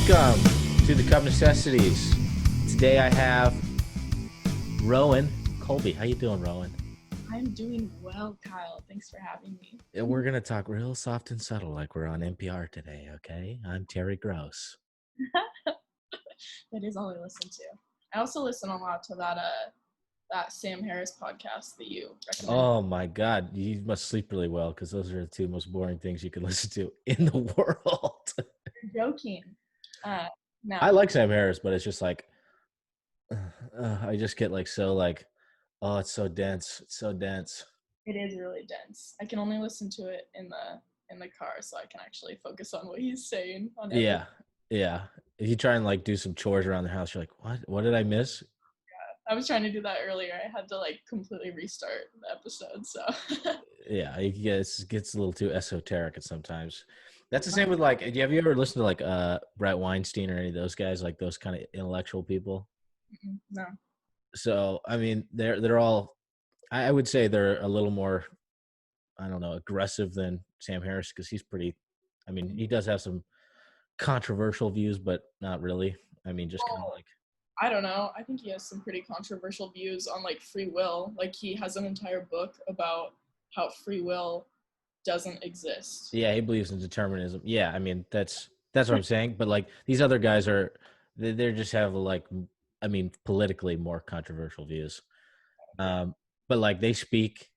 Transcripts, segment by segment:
Welcome to the Cup Necessities. Today I have Rowan. Colby, how you doing, Rowan? I'm doing well, Kyle. Thanks for having me. And we're going to talk real soft and subtle like we're on NPR today, okay? I'm Terry Gross. That is all I listen to. I also listen a lot to that Sam Harris podcast that you recommended. Oh my God, you must sleep really well because those are the two most boring things you can listen to in the world. You're joking. No, I like Sam Harris, but it's just like, I just get like so like, oh, it's so dense. It's so dense. it is really dense. I can only listen to it in the car, so I can actually focus on what he's saying on every. Yeah, yeah. If you try and like do some chores around the house, you're like, what? What did I miss? I was trying to do that earlier. I had to like completely restart the episode. So Yeah, it gets a little too esoteric at sometimes. That's the same with like, have you ever listened to like Brett Weinstein or any of those guys, like those kind of intellectual people? no, So I mean, they're all, I would say they're a little more, I don't know, aggressive than Sam Harris because he's pretty. I mean, he does have some controversial views, but not really. I mean, just kind of well, like, I don't know. I think he has some pretty controversial views on like free will. Like he has an entire book about how free will doesn't exist. yeah, he believes in determinism. Yeah, I mean, that's what I'm saying. But like these other guys are, they just have like, I mean, politically more controversial views. Um, but like they speak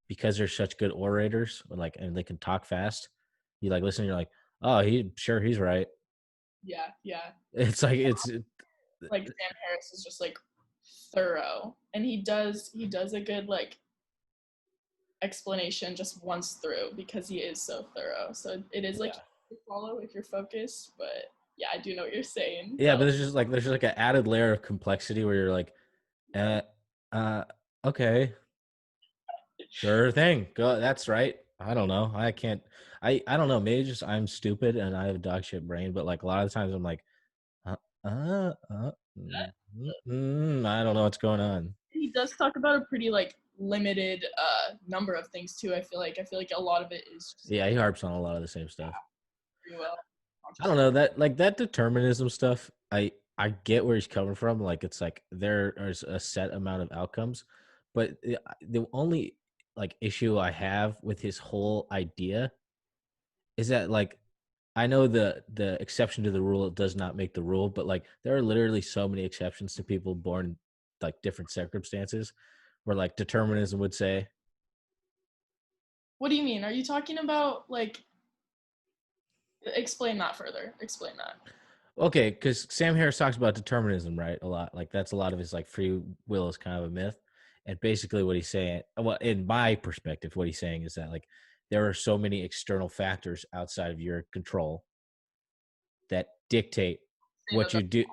because they're such good orators, like, and they can talk fast. You like listen, you're like, oh, he's right. Yeah, yeah. It's like Like Sam Harris is just like thorough, and he does a good like explanation just once through because he is so thorough. So it is like yeah, to follow if you're focused, but yeah, I do know what you're saying. yeah. That But there's just like an added layer of complexity where you're like, uh, uh, okay, sure thing. Go. That's right. I don't know. I can't. I don't know. Maybe just I'm stupid and I have a dog shit brain. But like a lot of times I'm like, uh, uh, uh I don't know what's going on. he does talk about a pretty like limited number of things too. I feel like a lot of it is just Yeah, like he harps on a lot of the same stuff. free will, I don't consciousness. know that like that determinism stuff. I get where he's coming from. Like it's like there is a set amount of outcomes, but the only like issue I have with his whole idea is that like I know the exception to the rule does not make the rule, but like there are literally so many exceptions to people born in like different circumstances where like determinism would say, What do you mean? Are you talking about like explain that further? Explain that. okay, because Sam Harris talks about determinism, right? A lot. Like that's a lot of his like free will is kind of a myth. And basically what he's saying, well, in my perspective, what he's saying is that like there are so many external factors outside of your control that dictate Same what as a you do.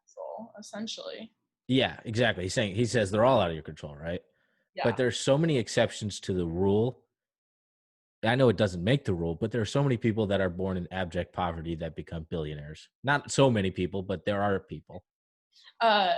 soul, essentially. Yeah, exactly. He says they're all out of your control, right? But Yeah. there's so many exceptions to the rule. I know it doesn't make the rule, but there are so many people that are born in abject poverty that become billionaires. Not so many people, but there are people. Uh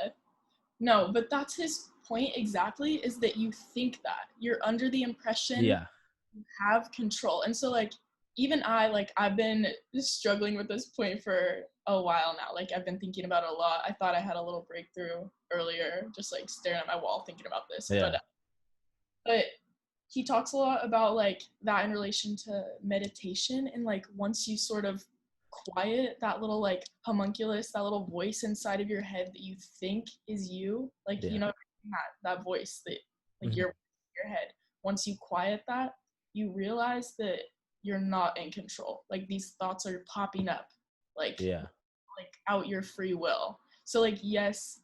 no, but that's his point exactly is that you think that. You're under the impression Yeah. you have control. And so like even I've been struggling with this point for a while now. Like I've been thinking about it a lot. I thought I had a little breakthrough earlier, just like staring at my wall thinking about this. But Yeah. but he talks a lot about like that in relation to meditation and like once you sort of quiet that little like homunculus, that little voice inside of your head that you think is you, like Yeah. that voice that like Mhm. your head, once you quiet that, you realize that you're not in control. Like these thoughts are popping up like Yeah. out your free will. So like yes,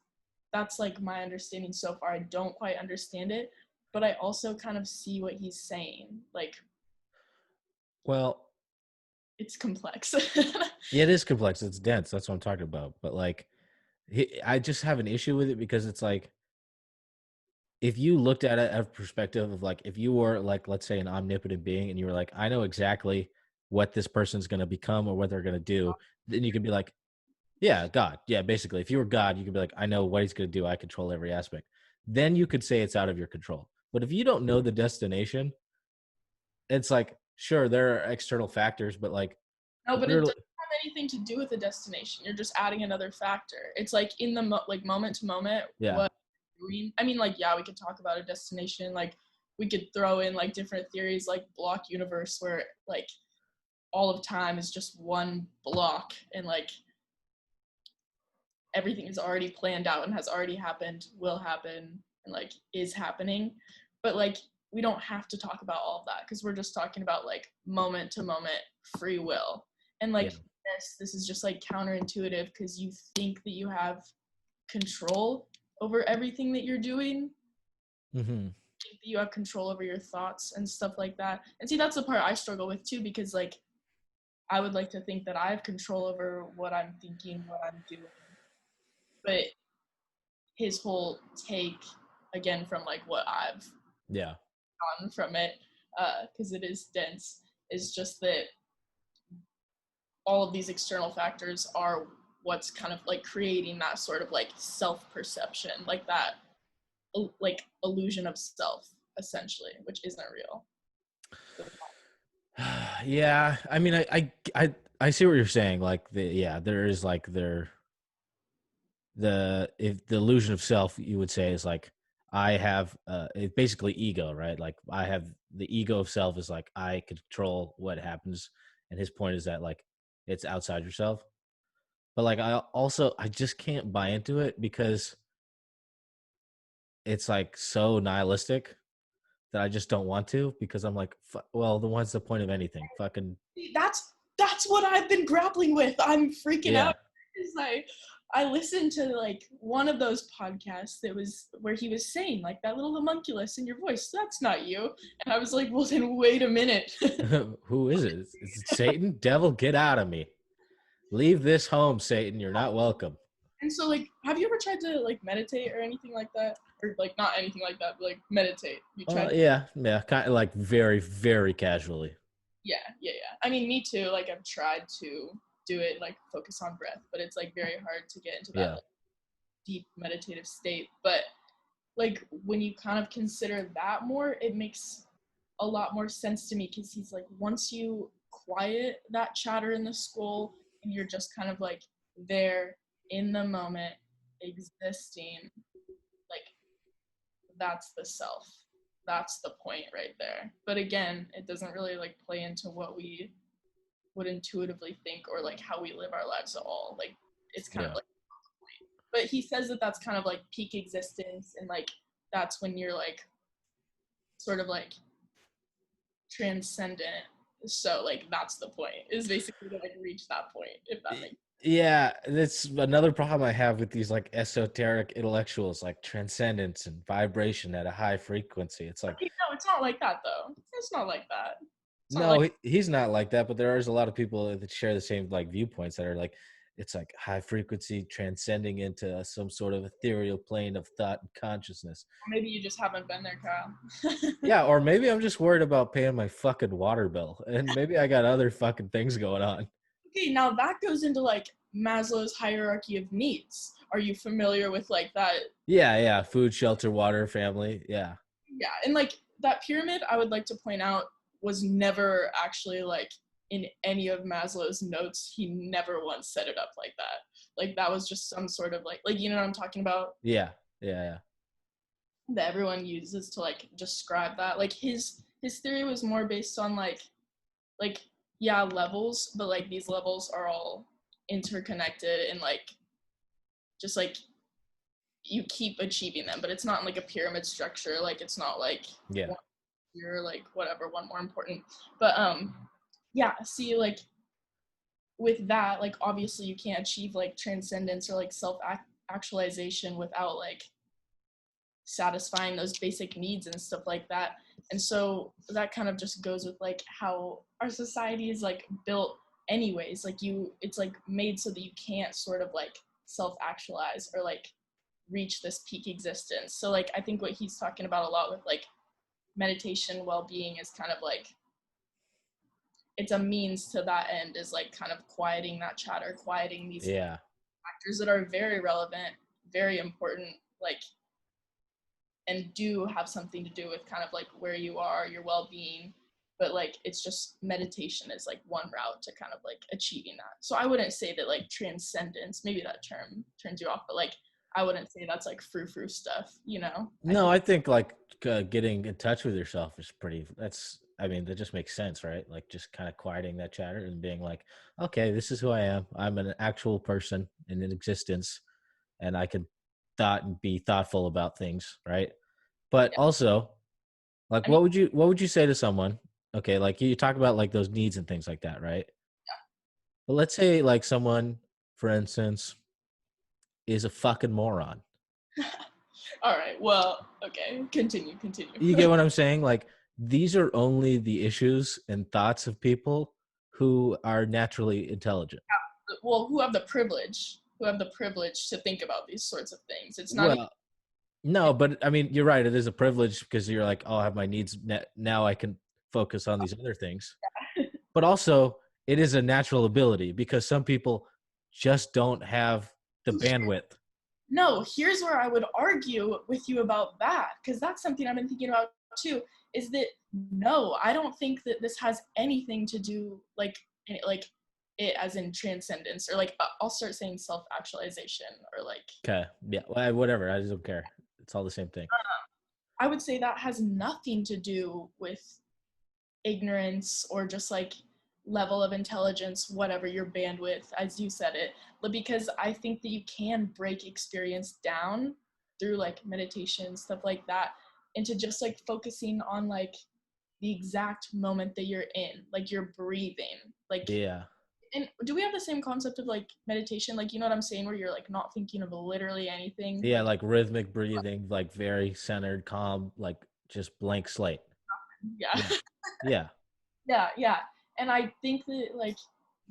that's like my understanding so far. I don't quite understand it, but I also kind of see what he's saying. Like Well, it's complex. yeah, it is complex. It's dense. That's what I'm talking about. But like, I just have an issue with it because it's like if you looked at it as a perspective of like if you were like let's say an omnipotent being and you were like I know exactly what this person's going to become or what they're going to do, then you could be like, yeah, God. Yeah, basically, if you were God, you could be like, I know what he's going to do. I control every aspect. Then you could say it's out of your control. But if you don't know the destination, it's like, sure, there are external factors, but like No, but it literally, doesn't have anything to do with the destination. You're just adding another factor. It's like in the like moment to moment Yeah. what you're doing. I mean, like, yeah, we could talk about a destination. Like, we could throw in like different theories, like block universe, where like all of time is just one block, and like everything is already planned out and has already happened, will happen, and like is happening. But like, we don't have to talk about all of that because we're just talking about like moment to moment free will. And like, Yeah. this is just like counterintuitive because you think that you have control over everything that you're doing. Mm-hmm. Think that you have control over your thoughts and stuff like that. And see, that's the part I struggle with too, because like, I would like to think that I have control over what I'm thinking, what I'm doing. But his whole take, again, from like what I've Yeah. gotten from it, because it is dense, is just that all of these external factors are what's kind of like creating that sort of like self-perception, like that like illusion of self, essentially, which isn't real. Yeah. I mean, I see what you're saying. Like yeah, there is like if the illusion of self, you would say, is like I have it basically ego, right? Like I have the ego of self is like I control what happens, and his point is that like it's outside yourself. But like I just can't buy into it because it's like so nihilistic that I just don't want to, because I'm like, well, then what's the point of anything? Fucking That's what I've been grappling with. I'm freaking yeah. out because I listened to like one of those podcasts that was where he was saying like that little homunculus in your voice, that's not you. And I was like, well then wait a minute. Who is it? Is it Satan? Devil, get out of me. Leave this home, Satan. You're not welcome. And so like, have you ever tried to like meditate or anything like that? Or like not anything like that, but like meditate. You tried. Yeah, yeah, kind of like very, very casually. Yeah. I mean, me too. Like, I've tried to do it, like focus on breath, but it's like very hard to get into that Yeah, like, deep meditative state. But like, when you kind of consider that more, it makes a lot more sense to me, because he's like, once you quiet that chatter in the skull and you're just kind of like there in the moment, existing, like, that's the self. That's the point right there. But again, it doesn't really like play into what we would intuitively think, or like how we live our lives at all. Like, it's kind of yeah, like, but he says that that's kind of like peak existence, and like that's when you're like sort of like transcendent. So like, that's the point, is basically to like reach that point, if that makes yeah. That's another problem I have with these like esoteric intellectuals, like transcendence and vibration at a high frequency. It's like, sense. No, it's not like that though. It's not like that. It's not no, like, he's not like that. But there is a lot of people that share the same like viewpoints that are like, it's like high frequency transcending into some sort of ethereal plane of thought and consciousness. maybe you just haven't been there, Kyle. Yeah, or maybe I'm just worried about paying my fucking water bill, and maybe I got other fucking things going on. Okay, now that goes into like Maslow's hierarchy of needs. Are you familiar with like that? Yeah, yeah, food, shelter, water, family. Yeah, Yeah, and like that pyramid, I would like to point out, was never actually like in any of Maslow's notes. He never once set it up like that. Like, that was just some sort of like, you know what I'm talking about, yeah, yeah, yeah, that everyone uses to like describe that. Like, his theory was more based on like yeah, levels, but like these levels are all interconnected, and like just like you keep achieving them, but it's not like a pyramid structure. Like, it's not like yeah, one here, like whatever, one more important. But yeah, see, like with that, like obviously you can't achieve like transcendence or like self actualization without like satisfying those basic needs and stuff like that. And so that kind of just goes with like how our society is like built anyways. Like, it's like made so that you can't sort of like self actualize or like reach this peak existence. So like, I think what he's talking about a lot with like meditation, well-being, is kind of like, it's a means to that end, is like kind of quieting that chatter, quieting these yeah. factors that are very relevant, very important, like, and do have something to do with kind of like where you are, your well-being, but like it's just meditation is like one route to kind of like achieving that. So I wouldn't say that like transcendence, maybe that term turns you off, but like I wouldn't say that's like frou-frou stuff, you know? I No, think I think like getting in touch with yourself is pretty. That's, I mean, that just makes sense, right? Like just kind of quieting that chatter and being like, okay, this is who I am. I'm an actual person in an existence, and I can thought and be thoughtful about things, right? But yeah. also, like, I mean, what would you say to someone? Okay, like you talk about like those needs and things like that, right? But let's say like someone, for instance, is a fucking moron. all right. Well, okay. Continue. You get what I'm saying? Like these are only the issues and thoughts of people who are naturally intelligent. Well, who have the privilege to think about these sorts of things. It's not even Well, no, but I mean, you're right. It is a privilege because you're like, oh, I have my needs met. Now I can focus on these other things. But also, it is a natural ability because some people just don't have the bandwidth. no, here's where I would argue with you about that, because that's something I've been thinking about too, is that no, I don't think that this has anything to do like it as in transcendence or like I'll start saying self-actualization or like Okay. Yeah. Well, whatever. I just don't care. It's all the same thing. I would say that has nothing to do with ignorance or just like level of intelligence, whatever your bandwidth, as you said it, but because I think that you can break experience down through like meditation, stuff like that, into just like focusing on like the exact moment that you're in, like you're breathing. Like, Yeah. and do we have the same concept of like meditation? Like, you know what I'm saying, where you're like not thinking of literally anything? Yeah. Like, Like rhythmic breathing, like very centered, calm, like just blank slate. yeah. Yeah. Yeah. Yeah. And I think that like,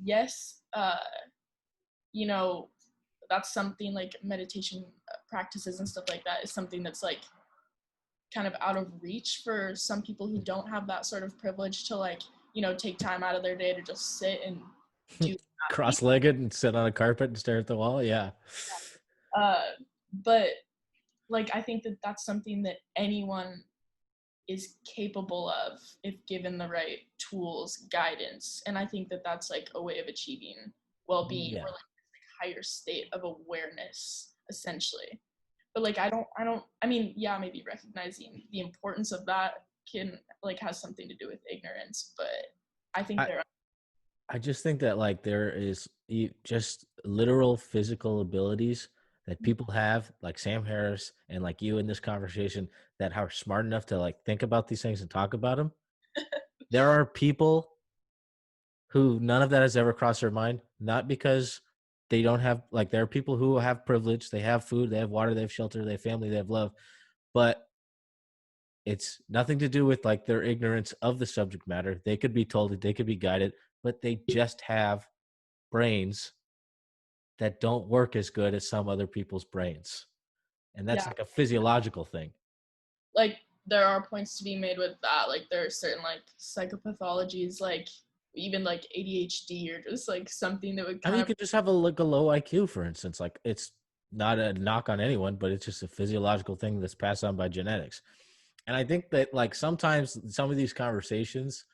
yes, you know, that's something like meditation practices and stuff like that is something that's like kind of out of reach for some people who don't have that sort of privilege to like, take time out of their day to just sit and do that. Cross-legged and sit on a carpet and stare at the wall. Yeah. But like, I think that that's something that anyone is capable of if given the right tools, guidance. And I think that that's like a way of achieving well-being or Yeah. like higher state of awareness essentially. But like I mean, yeah, maybe recognizing the importance of that can like has something to do with ignorance, but I think I, there are I just think that like there is just literal physical abilities that people have, like Sam Harris and like you in this conversation, that are smart enough to like think about these things and talk about them. There are people who none of that has ever crossed their mind, not because they don't have, like, there are people who have privilege, they have food, they have water, they have shelter, they have family, they have love, but it's nothing to do with like their ignorance of the subject matter. They could be told, that they could be guided, but they just have brains that don't work as good as some other people's brains. And that's yeah, like a physiological thing. like there are points to be made with that. Like there are certain like psychopathologies, like even like ADHD or just like something that would I mean, kind you of could just have a like a low IQ, for instance. Like it's not a knock on anyone, but it's just a physiological thing that's passed on by genetics. And I think that like sometimes some of these conversations,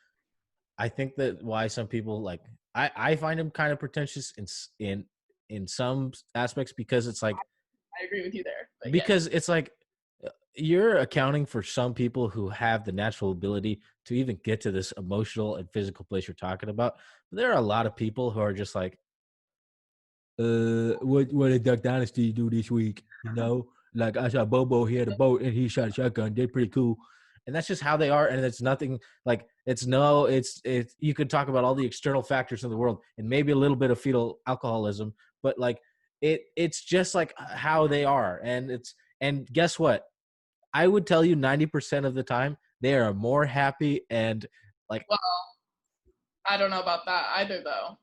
I think that why some people like I find them kind of pretentious in some aspects because it's like I agree with you there. But yeah. because it's like you're accounting for some people who have the natural ability to even get to this emotional and physical place you're talking about. But there are a lot of people who are just like, what did Duck Dynasty do this week? You know, like I saw Bobo, he had a boat and he shot a shotgun. They're pretty cool. And that's just how they are. And it's nothing like it's you could talk about all the external factors in the world and maybe a little bit of fetal alcoholism, but like it's just like how they are. And guess what? I would tell you 90% of the time they are more happy and like, Well, I don't know about that either though.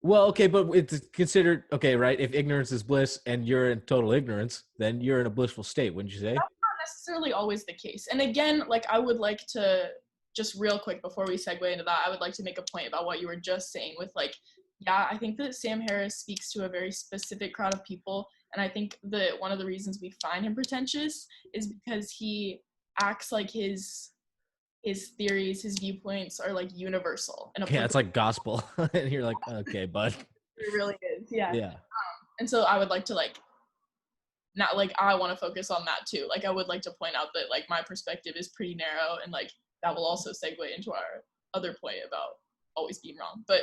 well, okay, but it's considered okay, right? If ignorance is bliss and you're in total ignorance, then you're in a blissful state, wouldn't you say? Not necessarily always the case. And again, like I would like to just real quick before we segue into that, I would like to make a point about what you were just saying with like, yeah, I think that Sam Harris speaks to a very specific crowd of people. And I think that one of the reasons we find him pretentious is because he acts like his his theories, his viewpoints are like universal and Yeah, it's applicable. like gospel. And you're like, okay, bud. It really is, yeah. Yeah. And so I would like to like not like I want to focus on that too. Like I would like to point out that like my perspective is pretty narrow, and like that will also segue into our other point about always being wrong. But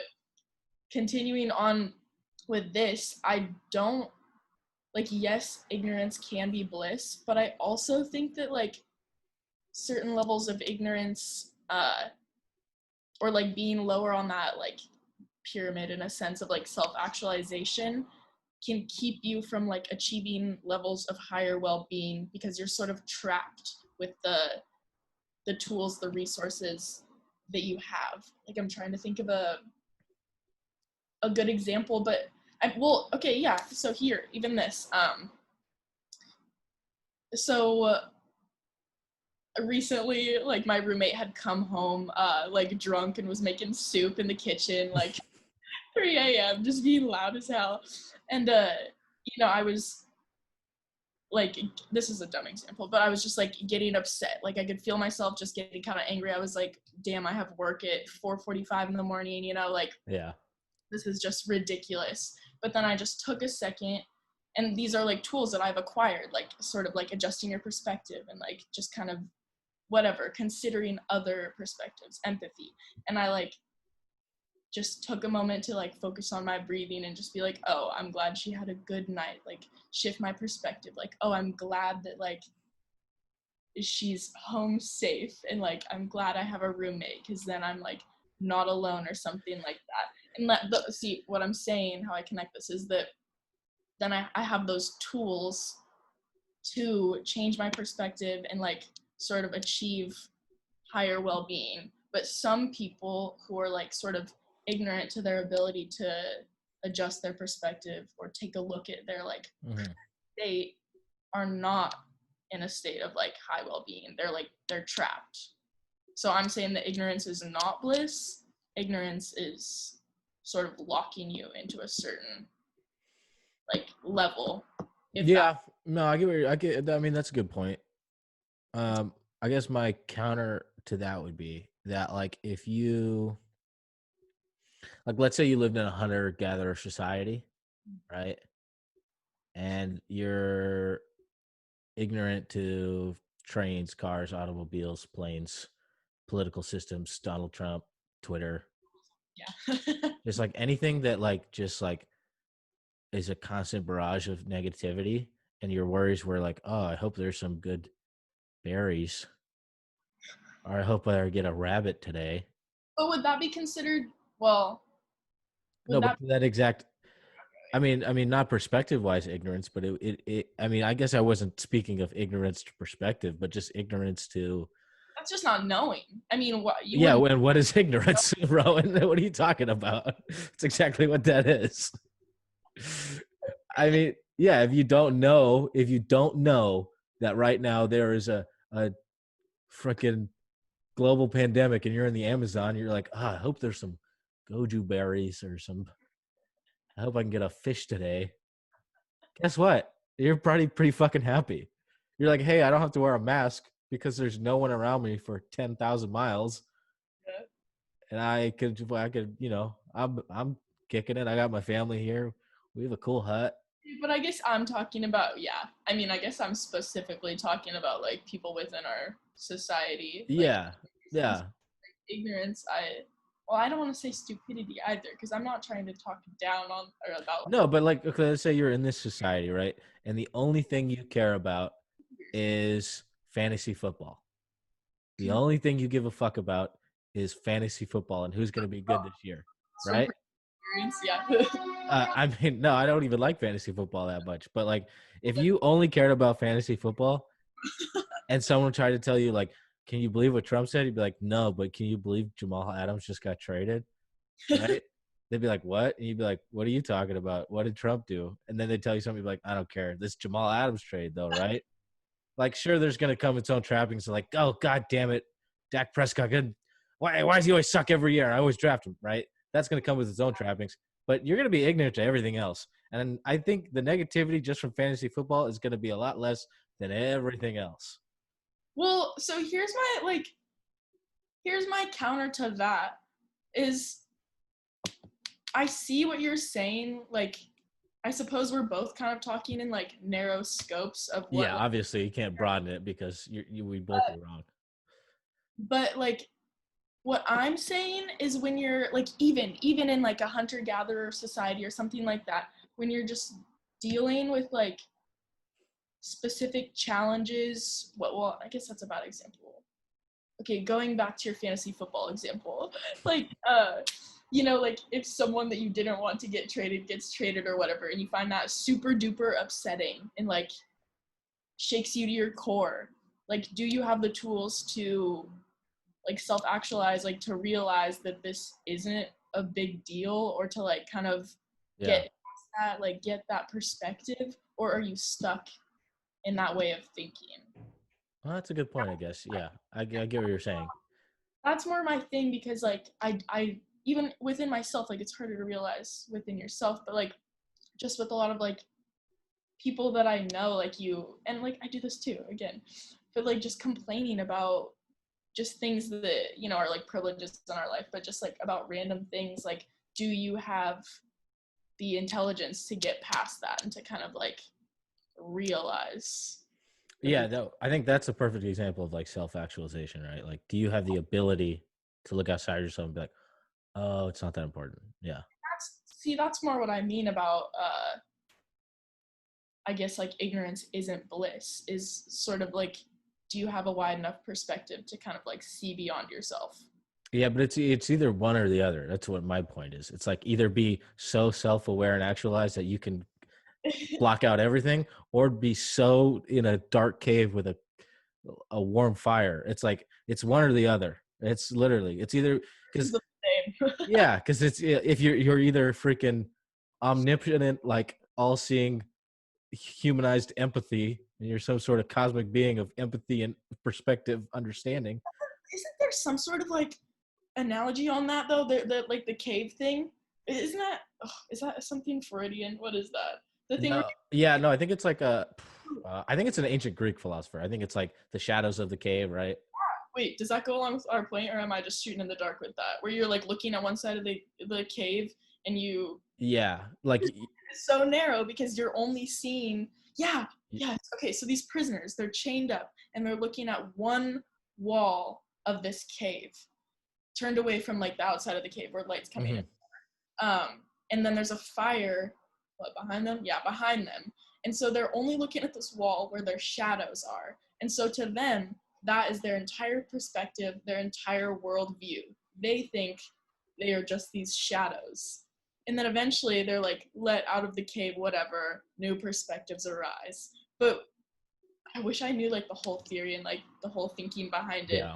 continuing on with this, I don't like, yes, ignorance can be bliss, but I also think that like certain levels of ignorance or like being lower on that like pyramid in a sense of like self-actualization can keep you from like achieving levels of higher well-being because you're sort of trapped with the tools, the resources that you have. Like I'm trying to think of a good example, but well, okay, yeah. So here, even this. So recently, like my roommate had come home, like drunk and was making soup in the kitchen, like 3 a.m., just being loud as hell. And I was like, this is a dumb example, but I was just like getting upset. Like I could feel myself just getting kind of angry. I was like, damn, I have work at 4:45 in the morning, like Yeah. this is just ridiculous. But then I just took a second, and these are like tools that I've acquired, like sort of like adjusting your perspective and like just kind of whatever, considering other perspectives, empathy. And I like just took a moment to like focus on my breathing and just be like, oh, I'm glad she had a good night. Like shift my perspective. Like, oh, I'm glad that like she's home safe, and like I'm glad I have a roommate because then I'm like not alone or something like that. And see what I'm saying, how I connect this is that then I have those tools to change my perspective and like sort of achieve higher well-being. But some people who are like sort of ignorant to their ability to adjust their perspective or take a look at their like Hmm. state are not in a state of like high well-being. They're trapped. So I'm saying that ignorance is not bliss. Ignorance is sort of locking you into a certain like level, if that. Yeah. No, I get, I mean, that's a good point. Um, I guess my counter to that would be that, like, if you, like, let's say you lived in a hunter gatherer society, right? And you're ignorant to trains, cars, automobiles, planes, political systems, Donald Trump, Twitter, Yeah. just like anything that, like, just like is a constant barrage of negativity. And your worries were like, oh, I hope there's some good berries, or I hope I get a rabbit today. But would that be considered, well, would No, but that, that exact, I mean, not perspective-wise ignorance, but I mean, I guess I wasn't speaking of ignorance to perspective, but just ignorance to, that's just not knowing. I mean, what you yeah, wouldn't and what is ignorance, Rowan? What are you talking about? It's exactly what that is. I mean, yeah, if you don't know that right now there is a freaking global pandemic and you're in the Amazon, you're like, I hope there's some goju berries or some, I hope I can get a fish today. Guess what? You're probably pretty fucking happy. You're like, hey, I don't have to wear a mask because there's no one around me for 10,000 miles, know. and I could, I'm kicking it. I got my family here. We have a cool hut. But I guess I'm talking about, yeah. I mean, I guess I'm specifically talking about like people within our society, like Yeah, since yeah. ignorance. I don't want to say stupidity either, because I'm not trying to talk down on or about. No, but like, okay, let's say you're in this society, right? And the only thing you care about is fantasy football. The only thing you give a fuck about is fantasy football and who's going to be good this year, From right? experience, yeah. I mean, no, I don't even like fantasy football that much. But like, if you only cared about fantasy football and someone tried to tell you, like, can you believe what Trump said? You'd be like, no, but can you believe Jamal Adams just got traded? Right? They'd be like, what? And you'd be like, what are you talking about? What did Trump do? And then they tell you something, you'd be like, I don't care. This Jamal Adams trade, though, right? Like, sure, there's going to come its own trappings. Like, oh, God damn it. Dak Prescott, good. Why does he always suck every year? I always draft him, right? That's going to come with its own trappings. But you're going to be ignorant to everything else. And I think the negativity just from fantasy football is going to be a lot less than everything else. Well, so here's my like. here's my counter to that is I see what you're saying. Like, I suppose we're both kind of talking in like narrow scopes of what, Yeah, like, obviously you can't broaden it because we both are wrong. but like what I'm saying is when you're like even in like a hunter gatherer society or something like that, when you're just dealing with like specific challenges, well, I guess that's a bad example. Okay, going back to your fantasy football example, like like if someone that you didn't want to get traded gets traded or whatever, and you find that super duper upsetting and like shakes you to your core, like do you have the tools to like self actualize, like to realize that this isn't a big deal, or to like kind of get Yeah. past that, like get that perspective, or are you stuck in that way of thinking? Well, that's a good point, I guess. Yeah, I get what you're saying. That's more my thing because like I even within myself, like it's harder to realize within yourself, but like just with a lot of like people that I know, like you, and like I do this too again, but like just complaining about just things that are like privileges in our life, but just like about random things, like do you have the intelligence to get past that and to kind of like realize the Yeah, big. no, I think that's a perfect example of like self-actualization, right? Like, do you have the ability to look outside yourself and be like, oh, it's not that important? Yeah. That's more what I mean about I guess like ignorance isn't bliss, is sort of like do you have a wide enough perspective to kind of like see beyond yourself? Yeah, but it's either one or the other. That's what my point is. It's like either be so self-aware and actualized that you can block out everything, or be so in a dark cave with a warm fire. It's like it's one or the other. It's literally it's either because The same. yeah, because it's if you're either freaking omnipotent, like all-seeing, humanized empathy, and you're some sort of cosmic being of empathy and perspective understanding. Isn't there some sort of like analogy on that though? The like the cave thing. Isn't that is that something Freudian? What is that? The thing where No, yeah, no, I think it's like I think it's an ancient Greek philosopher. I think it's like the shadows of the cave, right? wait, does that go along with our point, or am I just shooting in the dark with that? Where you're like looking at one side of the cave and you Yeah, like it's so narrow because you're only seeing yeah. Okay, so these prisoners, they're chained up and they're looking at one wall of this cave, turned away from like the outside of the cave where light's coming in. mhm. And then there's a fire, what, behind them? Yeah, behind them. And so they're only looking at this wall where their shadows are. And so to them, that is their entire perspective, their entire worldview. They think they are just these shadows. And then eventually they're like let out of the cave, whatever, new perspectives arise. But I wish I knew like the whole theory and like the whole thinking behind it. Yeah.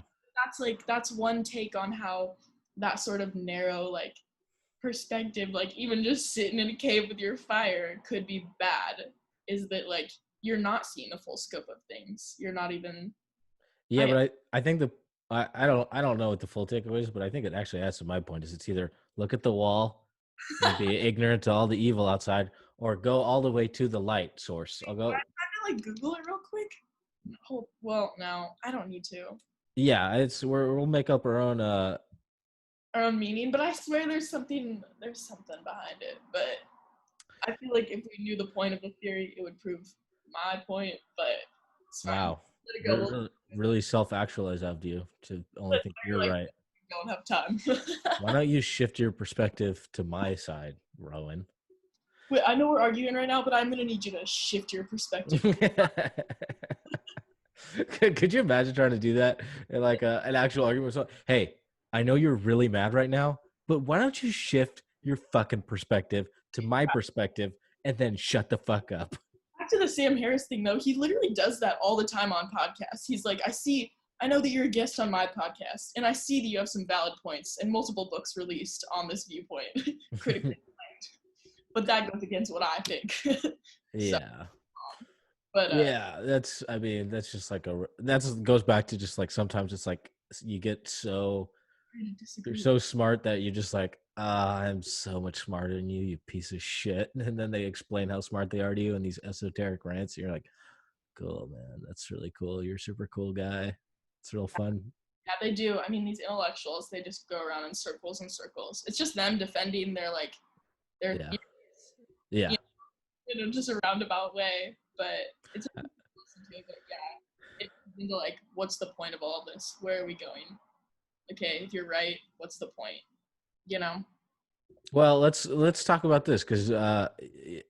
That's one take on how that sort of narrow like perspective, like even just sitting in a cave with your fire could be bad, is that like you're not seeing the full scope of things. You're not even Yeah, I but I think I don't know what the full takeaway is, but I think it actually adds to my point. Is it's either look at the wall and be ignorant to all the evil outside, or go all the way to the light source. I'll I go. have to like Google it real quick. Oh, well, no, I don't need to. Yeah, it's we'll make up our own. Our own meaning, but I swear there's something behind it. But I feel like if we knew the point of the theory, it would prove my point. But it's fine. Wow, Let it go. We'll really self-actualized of you to only think you're like right. don't have time. Why don't you shift your perspective to my side, Rowan? Wait, I know we're arguing right now, but I'm gonna need you to shift your perspective. Could you imagine trying to do that in like an actual argument? So, hey, I know you're really mad right now, but why don't you shift your fucking perspective to my perspective and then shut the fuck up? Back to the Sam Harris thing though, he literally does that all the time on podcasts. He's like, I know that you're a guest on my podcast, and I see that you have some valid points and multiple books released on this viewpoint, critically acclaimed. But that goes against what I think. So, Yeah. but Yeah, I mean, that's just like that's goes back to just like sometimes it's like you get I you're disagree. so smart that you're just like, I'm so much smarter than you piece of shit. And then they explain how smart they are to you in these esoteric rants. And you're like, cool, man. That's really cool. You're a super cool guy. It's real fun. Yeah, they do. I mean, these intellectuals, they just go around in circles and circles. It's just them defending their like their Yeah. theories, Yeah. you just a roundabout way. But it's a listen to. But yeah, it comes into like, what's the point of all this? Where are we going? Okay, if you're right, what's the point? You know? Well, let's talk about this because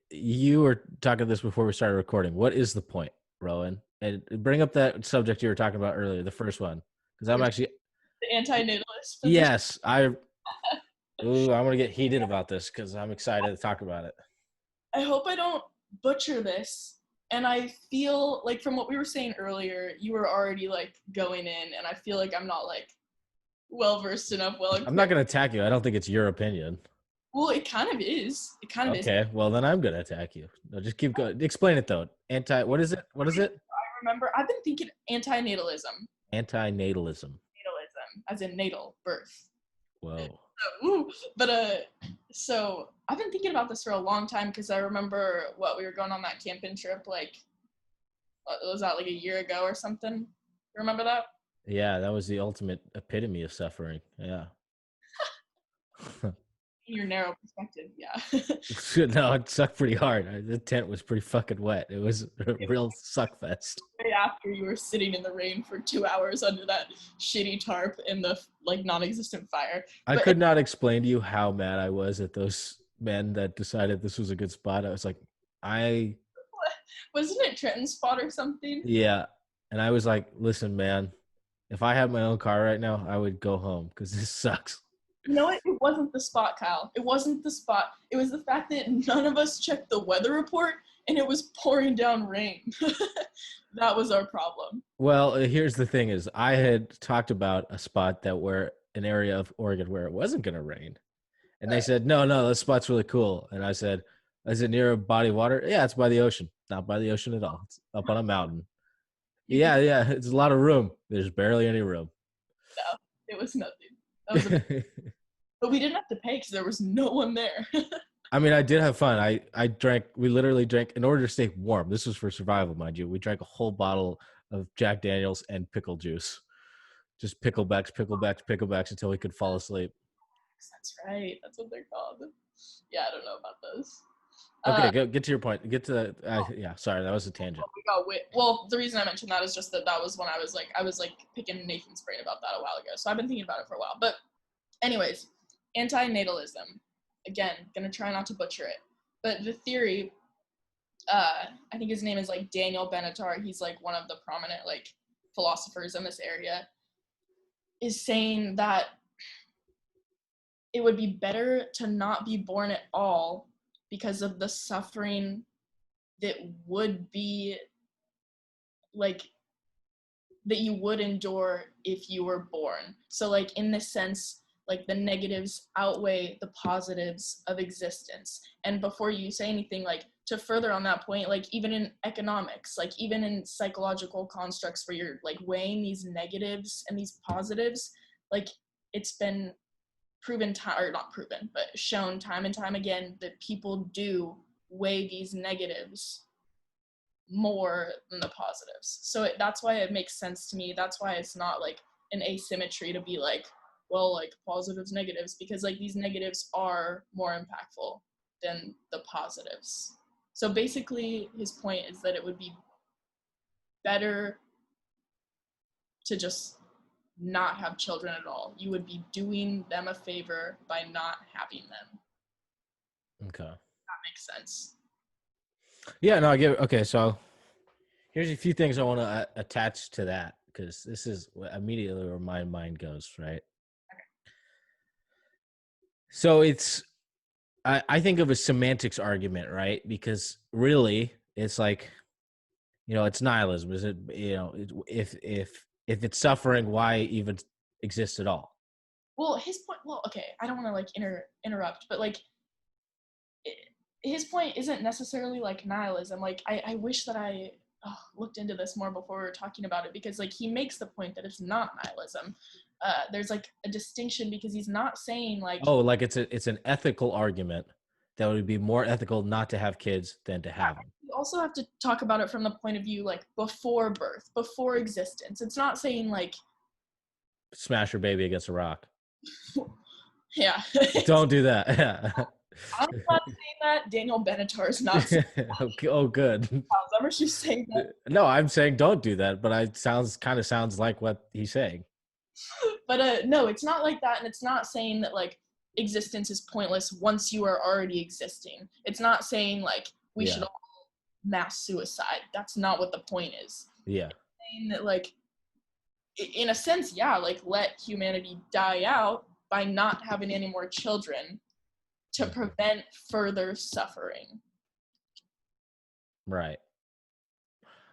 you were talking this before we started recording. What is the point, Rowan? And bring up that subject you were talking about earlier, the first one, because I'm actually The anti-natalist position. yes, I'm gonna get heated about this because I'm excited to talk about it. I hope I don't butcher this. And I feel like from what we were saying earlier, you were already like going in, and I feel like I'm not like well versed enough, well I'm not equipped. gonna attack you. I don't think it's your opinion. Well, it kind of is. It kind of is. Okay, well then I'm gonna attack you. No, just keep going. Explain it though. Anti. What is it? What is it? I remember I've been thinking anti-natalism, Anti-natalism. natalism, as in natal birth. Whoa. Ooh, but so I've been thinking about this for a long time because I remember what we were going on that camping trip like what, was that like a year ago or something? You remember that? Yeah, that was the ultimate epitome of suffering. Yeah. In your narrow perspective, yeah. No, it sucked pretty hard. The tent was pretty fucking wet. It was a real suck fest. Right after you were sitting in the rain for 2 hours under that shitty tarp in the like non-existent fire. I But could not explain to you how mad I was at those men that decided this was a good spot. I was like, I, wasn't it Trenton Spot or something? yeah. And I was like, listen, man, if I had my own car right now, I would go home because this sucks. You know what? It wasn't the spot, Kyle. It wasn't the spot. It was the fact that none of us checked the weather report and it was pouring down rain. That was our problem. Well, here's the thing is I had talked about a spot that where an area of Oregon where it wasn't going to rain. And they Right. said, no, this spot's really cool. And I said, is it near a body of water? Yeah, it's by the ocean. Not by the ocean at all. It's up on a mountain. You could Yeah, it's a lot of room. There's barely any room. tell. It was nothing. That was a, but we didn't have to pay because there was no one there. I mean, I did have fun. I drank. We literally drank in order to stay warm. This was for survival, mind you. We drank a whole bottle of Jack Daniels and pickle juice, just picklebacks until we could fall asleep. That's right. That's what they're called. Yeah, I don't know about those. Okay, get to your point. Get to the. Yeah, sorry, that was a tangent. We got well, the reason I mentioned that is just that that was when I was like picking Nathan's brain about that a while ago. So I've been thinking about it for a while. But anyways, anti-natalism. Again, gonna try not to butcher it. But the theory, I think his name is like Daniel Benatar. He's like one of the prominent like philosophers in this area. Is saying that it would be better to not be born at all because of the suffering that would be like that you would endure if you were born. So like in this sense, like the negatives outweigh the positives of existence. And before you say anything, like to further on that point, like even in economics, like even in psychological constructs where you're like weighing these negatives and these positives, like it's been proven time or not proven, but shown time and time again that people do weigh these negatives more than the positives. So that's why it makes sense to me. That's why it's not like an asymmetry to be like, well, like positives, negatives, because like these negatives are more impactful than the positives. So basically, his point is that it would be better to just not have children at all. You would be doing them a favor by not having them. Okay. That makes sense. Yeah, no, I get it. Okay, so here's a few things I want to attach to that because this is immediately where my mind goes, right? So I think of a semantics argument, right? Because really, it's like, it's nihilism. Is it, if it's suffering, why even exist at all? Well, his point. Well, okay, I don't want to like interrupt, but like his point isn't necessarily like nihilism. Like I wish that I looked into this more before we were talking about it because like he makes the point that it's not nihilism. There's like a distinction because he's not saying like Oh, like it's an ethical argument that would be more ethical not to have kids than to have them. you also have to talk about it from the point of view like before birth, before existence. It's not saying like smash your baby against a rock. Yeah. Don't do that. I'm not saying that. Daniel Benatar is not saying Okay, oh, good. that. Ever she's saying that. No, I'm saying don't do that, but it sounds like what he's saying. But no, it's not like that, and it's not saying that like existence is pointless once you are already existing. It's not saying like we should Yeah, all mass suicide. That's not what the point is. yeah. It's saying that like in a sense, yeah, like let humanity die out by not having any more children to Mhm. prevent further suffering. Right.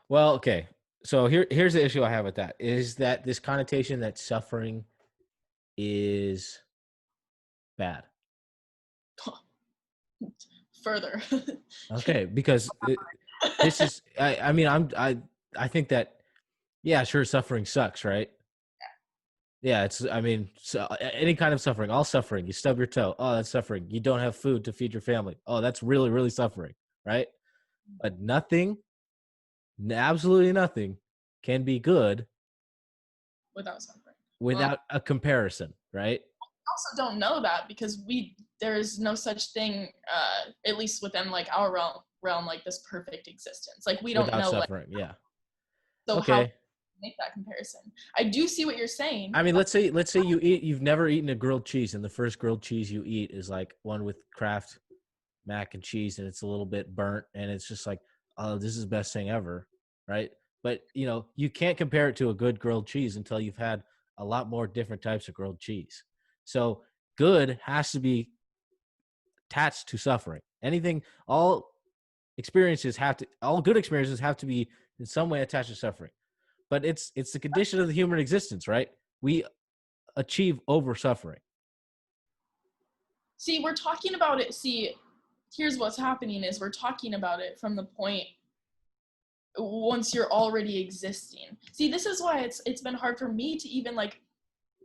Well, okay. So here's the issue I have with that is that this connotation that suffering is bad. Further. Okay, because this is I mean I think that yeah, sure suffering sucks, right? Yeah, it's I mean any kind of suffering, all suffering. You stub your toe. Oh, that's suffering. You don't have food to feed your family. Oh, that's really really suffering, right? But nothing, absolutely nothing can be good Without suffering. Well, without a comparison, right? also don't know that because there is no such thing at least within like our realm like this perfect existence, like we don't Without know like, suffering. Yeah. so how Okay. make that comparison. I do see what you're saying. I mean, let's say you've never eaten a grilled cheese and the first grilled cheese you eat is like one with Kraft mac and cheese and it's a little bit burnt and it's just like, oh, this is the best thing ever, right? But you can't compare it to a good grilled cheese until you've had a lot more different types of grilled cheese. So good has to be attached to suffering. Anything, all good experiences have to be in some way attached to suffering. But it's the condition of the human existence, right? We achieve over suffering. See, we're talking about it. See, here's what's happening is we're talking about it from the point once you're already existing. See, this is why it's been hard for me to even like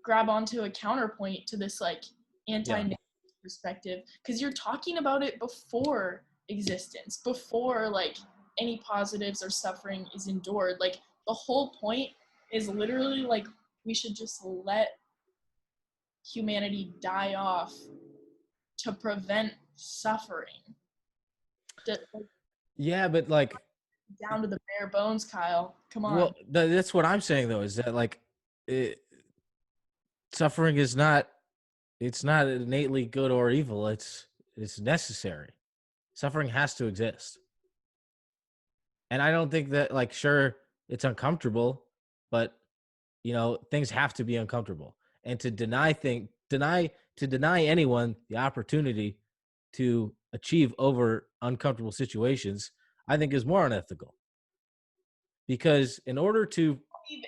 grab onto a counterpoint to this like Yeah. anti perspective, because you're talking about it before existence, before like any positives or suffering is endured. Like the whole point is literally like we should just let humanity die off to prevent suffering. Like, Yeah, but like, down to the bare bones, Kyle. Come well, on. that's what I'm saying though, is that like, it, suffering is not, it's not innately good or evil. It's necessary. Suffering has to exist. And I don't think that like, sure, it's uncomfortable, but things have to be uncomfortable. And to deny anyone the opportunity to achieve over uncomfortable situations, I think is more unethical. Because in order to,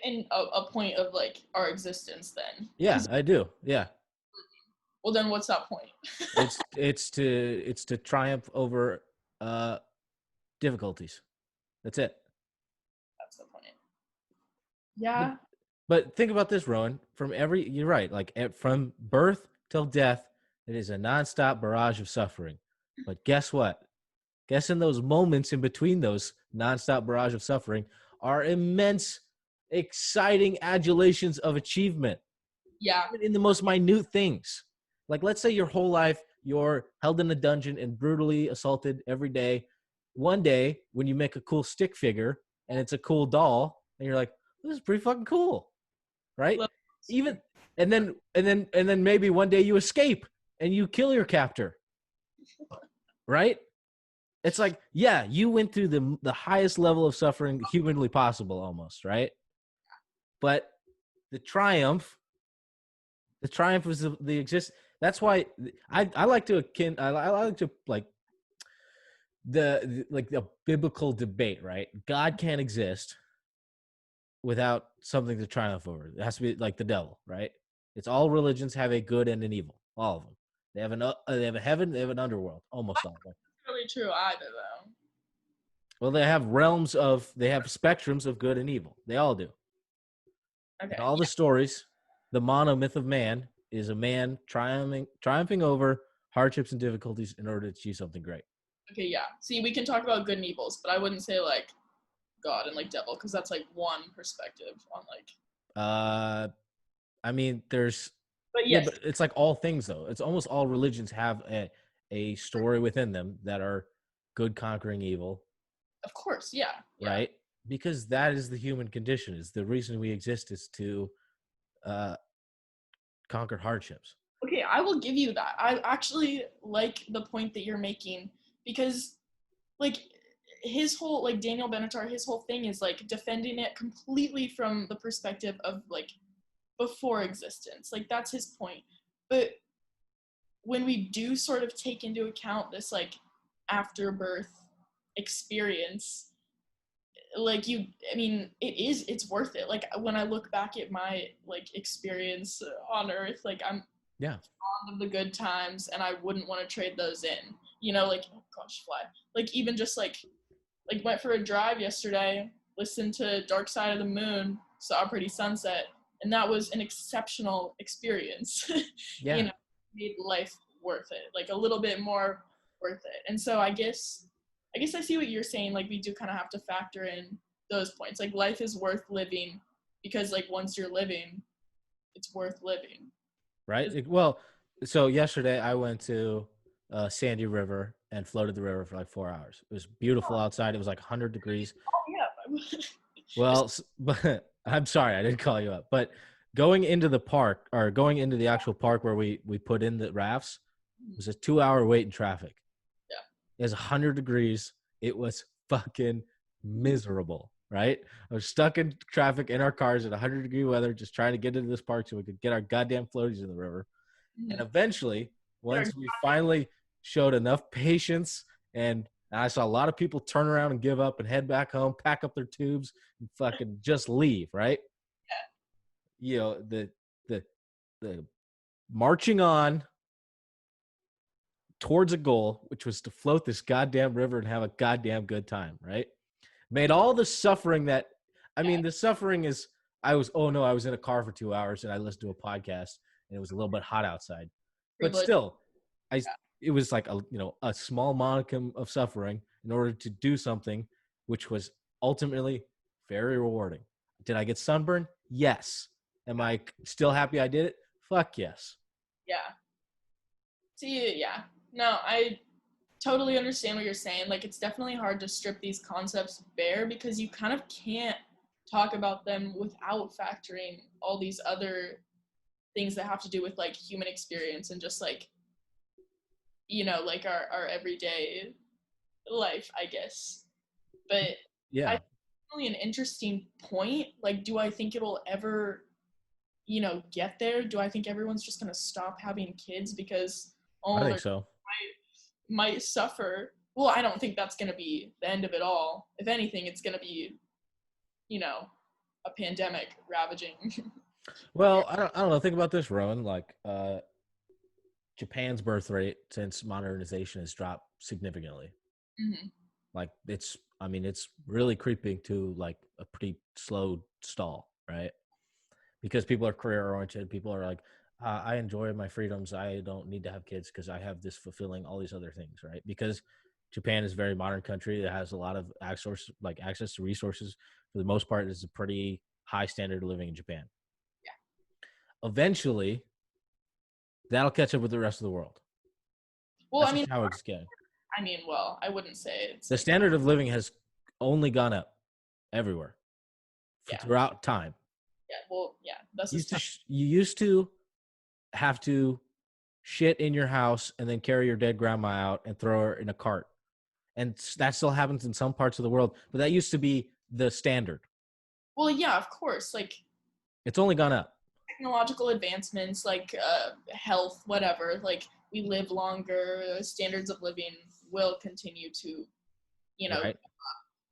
In a point of like our existence then, yeah, because I do. Yeah. well then what's that point? It's to triumph over uh difficulties. That's it. That's the point. But Yeah. but think about this, Rowan. You're right. Like from birth till death, it is a nonstop barrage of suffering. But guess what? Guess in those moments in between those nonstop barrage of suffering are immense, exciting adulations of achievement, Yeah. even in the most minute things. Like, let's say your whole life you're held in a dungeon and brutally assaulted every day. One day, when you make a cool stick figure and it's a cool doll, and you're like, "This is pretty fucking cool," right? Even and then maybe one day you escape and you kill your captor, right? It's like, yeah, you went through the highest level of suffering humanly possible, almost, right? But the triumph, the triumph was the exist. That's why I like to I like to like like the biblical debate, right? God can't exist without something to triumph over. It has to be like the devil, right? It's all religions have a good and an evil, all of them. They have a heaven, they have an underworld, almost all of them. Really true either though. Well, they have spectrums of good and evil. They all do. In Okay. all the stories, the monomyth of man is a man triumphing over hardships and difficulties in order to achieve something great. Okay, yeah. See, we can talk about good and evils, but I wouldn't say like God and like devil, because that's like one perspective on like Uh, I mean, there's But yeah, yes, but it's like all things though. It's almost all religions have a story within them that are good conquering evil, of course, yeah, yeah. right? Because that is the human condition. Is the reason we exist is to uh, conquer hardships. Okay, I will give you that. I actually like the point that you're making because like his whole like Daniel Benatar, his whole thing is like defending it completely from the perspective of like before existence. Like that's his point. But when we do sort of take into account this like afterbirth experience, like you I mean it's worth it. Like when I look back at my like experience on earth, like I'm Yeah, fond of the good times and I wouldn't want to trade those in. You know, like oh gosh, fly. Like even just like went for a drive yesterday, listened to Dark Side of the Moon, saw a pretty sunset, and that was an exceptional experience. You yeah, know, made life worth it, like a little bit more worth it. And so I guess I see what you're saying. Like we do kind of have to factor in those points. Like life is worth living because like once you're living, it's worth living. right. Well, so yesterday I went to Sandy River and floated the river for like 4 hours. It was beautiful outside. It was like 100 degrees. Oh yeah. Well, but I'm sorry I didn't call you up. But going into the park or going into the actual park where we put in the rafts was a 2 hour wait in traffic. Yeah. It was 100 degrees. It was fucking miserable, right? I was stuck in traffic in our cars at 100-degree weather, just trying to get into this park so we could get our goddamn floaties in the river. And Mhm. eventually, once we finally showed enough patience and I saw a lot of people turn around and give up and head back home, pack up their tubes, and fucking just leave, right? You know, the the marching on towards a goal, which was to float this goddamn river and have a goddamn good time, right? Made all the suffering that I Yeah, mean, the suffering is I was in a car for 2 hours and I listened to a podcast and it was a little bit hot outside. But privilege. still, I Yeah, it was like a small modicum of suffering in order to do something which was ultimately very rewarding. Did I get sunburned? Yes. Am I still happy I did it? Fuck yes. yeah. See, yeah. No, I totally understand what you're saying. Like, it's definitely hard to strip these concepts bare because you kind of can't talk about them without factoring all these other things that have to do with like human experience and just like, like our everyday life, I guess. But I Yeah, really an interesting point. Like, do I think it'll ever, get there? Do I think everyone's just gonna stop having kids because I oh think they're so. might suffer. Well, I don't think that's going to be the end of it all. If anything, it's going to be, you know, a pandemic ravaging. Well, I don't know. Think about this, Rowan. Like, Japan's birth rate since modernization has dropped significantly. Mm-hmm. Like I mean, it's really creeping to like a pretty slow stall, right? Because people are career oriented. People are like, I enjoy my freedoms. I don't need to have kids because I have this fulfilling all these other things, right? Because Japan is a very modern country that has a lot of access to resources. For the most part, it's a pretty high standard of living in Japan. Yeah. Eventually, that'll catch up with the rest of the world. Well, That's just how it's getting. well, I wouldn't say it's The like, standard of living has only gone up everywhere yeah, throughout time. yeah. Well, yeah. That's just time. You used to have to shit in your house and then carry your dead grandma out and throw her in a cart. And that still happens in some parts of the world, but that used to be the standard. Well, yeah, of course. Like It's only gone up, technological advancements, like health, whatever. Like we live longer. Standards of living will continue to, you know, right?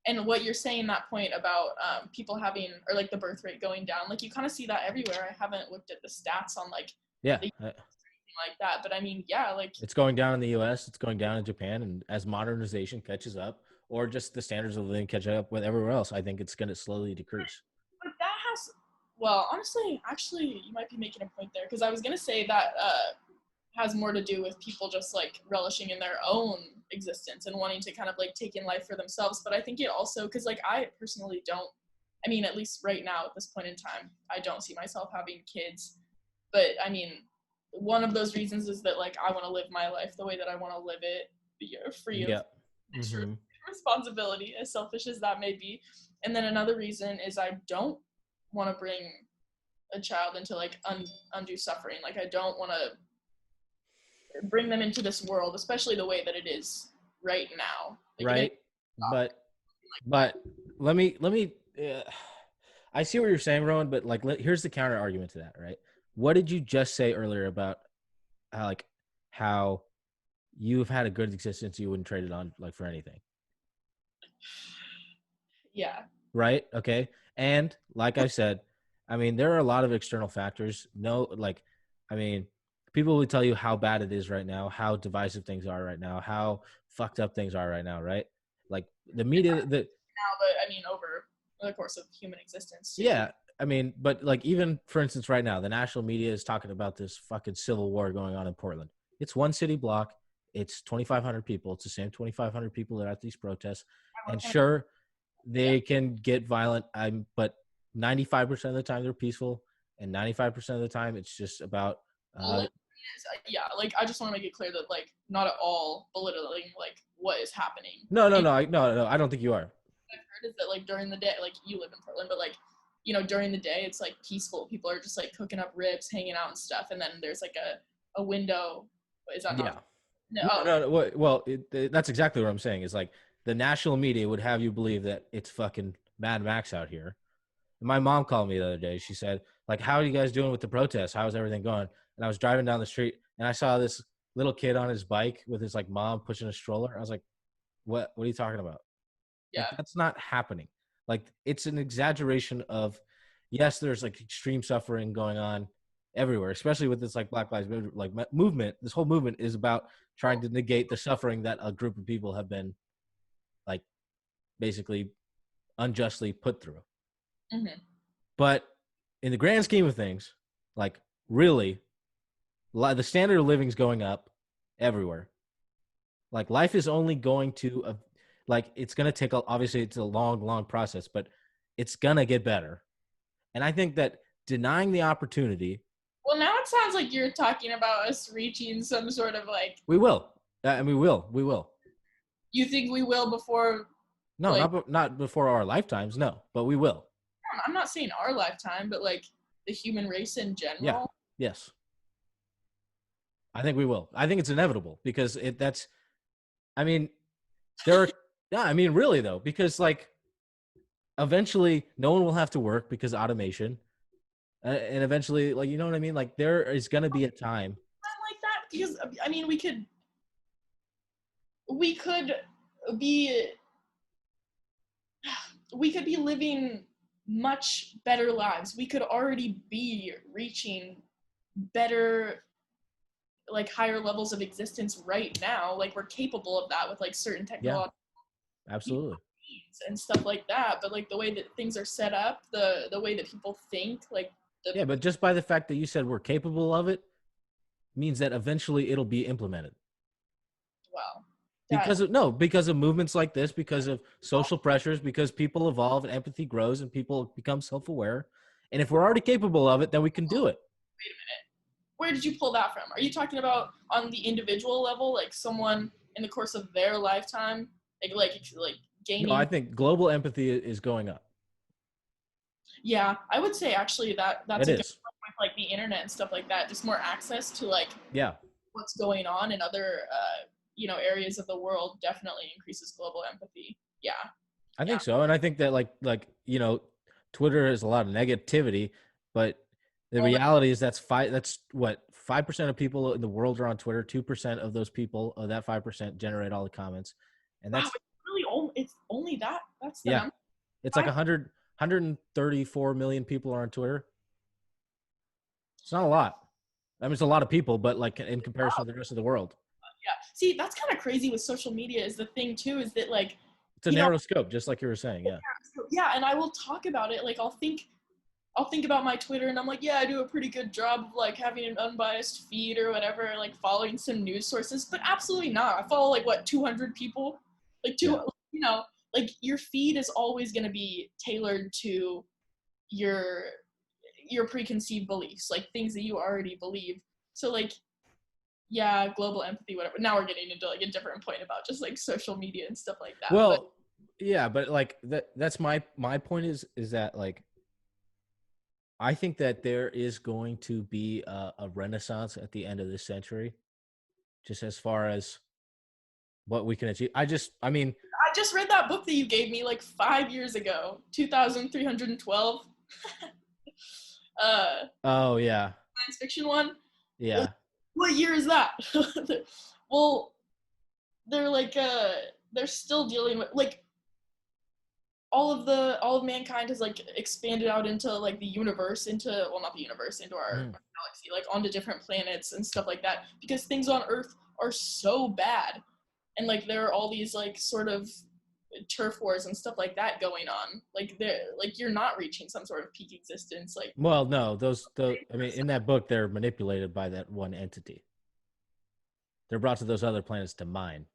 and what you're saying that point about people having or like the birth rate going down, like you kind of see that everywhere. I haven't looked at the stats on like Yeah. the like that, but I mean, yeah, like It's going down in the US, it's going down in Japan. And as modernization catches up, or just the standards of living catch up with everywhere else, I think it's going to slowly decrease. but that has well, honestly, actually, you might be making a point there because I was gonna say that has more to do with people just like relishing in their own existence and wanting to kind of like take in life for themselves. But I think it also because like I personally don't. I mean, at least right now at this point in time, I don't see myself having kids. But I mean, one of those reasons is that like I want to live my life the way that I want to live it, free of Yeah. extra Mhm. responsibility, as selfish as that may be. And then another reason is I don't want to bring a child into like undue suffering. Like I don't want to bring them into this world, especially the way that it is right now. Like if any Right. But like that. but let me I see what you're saying, Rowan, but like here's the counter argument to that, right? What did you just say earlier about how like how you've had a good existence, you wouldn't trade it on like for anything? Yeah. Right? Okay. And like I said, I mean, there are a lot of external factors. No, like, I mean, people will tell you how bad it is right now, how divisive things are right now, how fucked up things are right now, right? Like the media, the Now, but I mean over the course of human existence too. yeah, I mean, but like even for instance, right now, the national media is talking about this fucking civil war going on in Portland. It's one city block. It's 2,500 people. It's the same 2,500 people that are at these protests. And sure, Yeah. they can get violent. But 95% of the time they're peaceful, and 95% of the time it's just about. Uh, Yeah, like I just want to make it clear that like not at all belittling like what is happening. no, no, And no, no, no. I don't think you are. what I've heard is that like during the day, like you live in Portland, but like during the day it's like peaceful. People are just like cooking up ribs, hanging out and stuff, and then there's like a window. Is that not? Yeah. No. No, Oh, no, no. Well, that's exactly what I'm saying. Is like the national media would have you believe that it's fucking Mad Max out here. My mom called me the other day. She said, like, how are you guys doing with the protests? How's everything going? And I was driving down the street and I saw this little kid on his bike with his like mom pushing a stroller. I was like, what are you talking about? Like, yeah. that's not happening. Like, it's an exaggeration of, yes, there's like extreme suffering going on everywhere, especially with this like Black Lives Matter like movement. This whole movement is about trying to negate the suffering that a group of people have been like basically unjustly put through. Mm-hmm. But in the grand scheme of things, like really, the standard of living is going up everywhere. Like life is only going to, like it's going to take, obviously it's a long, long process, but it's going to get better. And I think that denying the opportunity, Well, now it sounds like you're talking about us reaching some sort of like. we will. And we will. You think we will before No, like? not before our lifetimes. No, but we will. I'm not saying our lifetime, but like the human race in Yeah. general. Yes. I think we will. I think it's inevitable because that's, I mean, there are, yeah, I mean, really though, because like eventually no one will have to work because automation, and eventually, like, you know what I mean, like there is going to be a time. Like that because I mean we could be we could be living much better lives. We could already be reaching better like higher levels of existence right now. Like we're capable of that with like certain Yeah, technological absolutely. needs and stuff like that. But like the way that things are set up, the way that people think, like the Yeah, but just by the fact that you said we're capable of it means that eventually it'll be implemented wow. That because of, no, because of movements like this, because of social pressures, because people evolve and empathy grows and people become self-aware. And if we're already capable of it, then we can do it. where did you pull that from? Are you talking about on the individual level, like someone in the course of their lifetime, like No, I gaining? think global empathy is going up. Yeah, I would say actually that's It a good is. point with like the internet and stuff like that. Just more access to like Yeah, what's going on in other areas of the world definitely increases global empathy. Yeah, I yeah. think so. And I think that Twitter has a lot of negativity, but the Only reality is that's what 5% of people in the world are on Twitter. 2% of those people of that 5% generate all the comments. And wow, that's it's only that. That's the yeah. number. It's like 5. 134 million people are on Twitter. It's not a lot. I mean, it's a lot of people, but like in comparison to the rest of the world, Yeah. See, that's kind of crazy with social media. Is the thing too is that like it's a you know narrow scope, just like you were saying. Yeah. yeah, and I will talk about it. Like I'll think about my Twitter and I'm like, yeah, I do a pretty good job of like having an unbiased feed or whatever, like following some news sources, but absolutely not. I follow like what 200 people, like Yeah. like your feed is always going to be tailored to your your preconceived beliefs, like things that you already believe. So like, yeah, global empathy, whatever. Now we're getting into like a different point about just like social media and stuff like that. But Well, yeah, but like that's my point is that like I think that there is going to be a renaissance at the end of this century, just as far as what we can achieve. I mean, I just read that book that you gave me like 5 years ago, 2312. oh yeah, Science fiction one. Like, yeah. what year is that? Well, they're like they're still dealing with like all of mankind has like expanded out into like the universe, into, well, not the universe, into our Mhm. galaxy, like onto different planets and stuff like that, because things on Earth are so bad, and like there are all these like sort of turf wars and stuff like that going on. Like they're like, you're not reaching some sort of peak existence. Like, Well, no, those I mean, in that book, they're manipulated by that one entity. They're brought to those other planets to mine.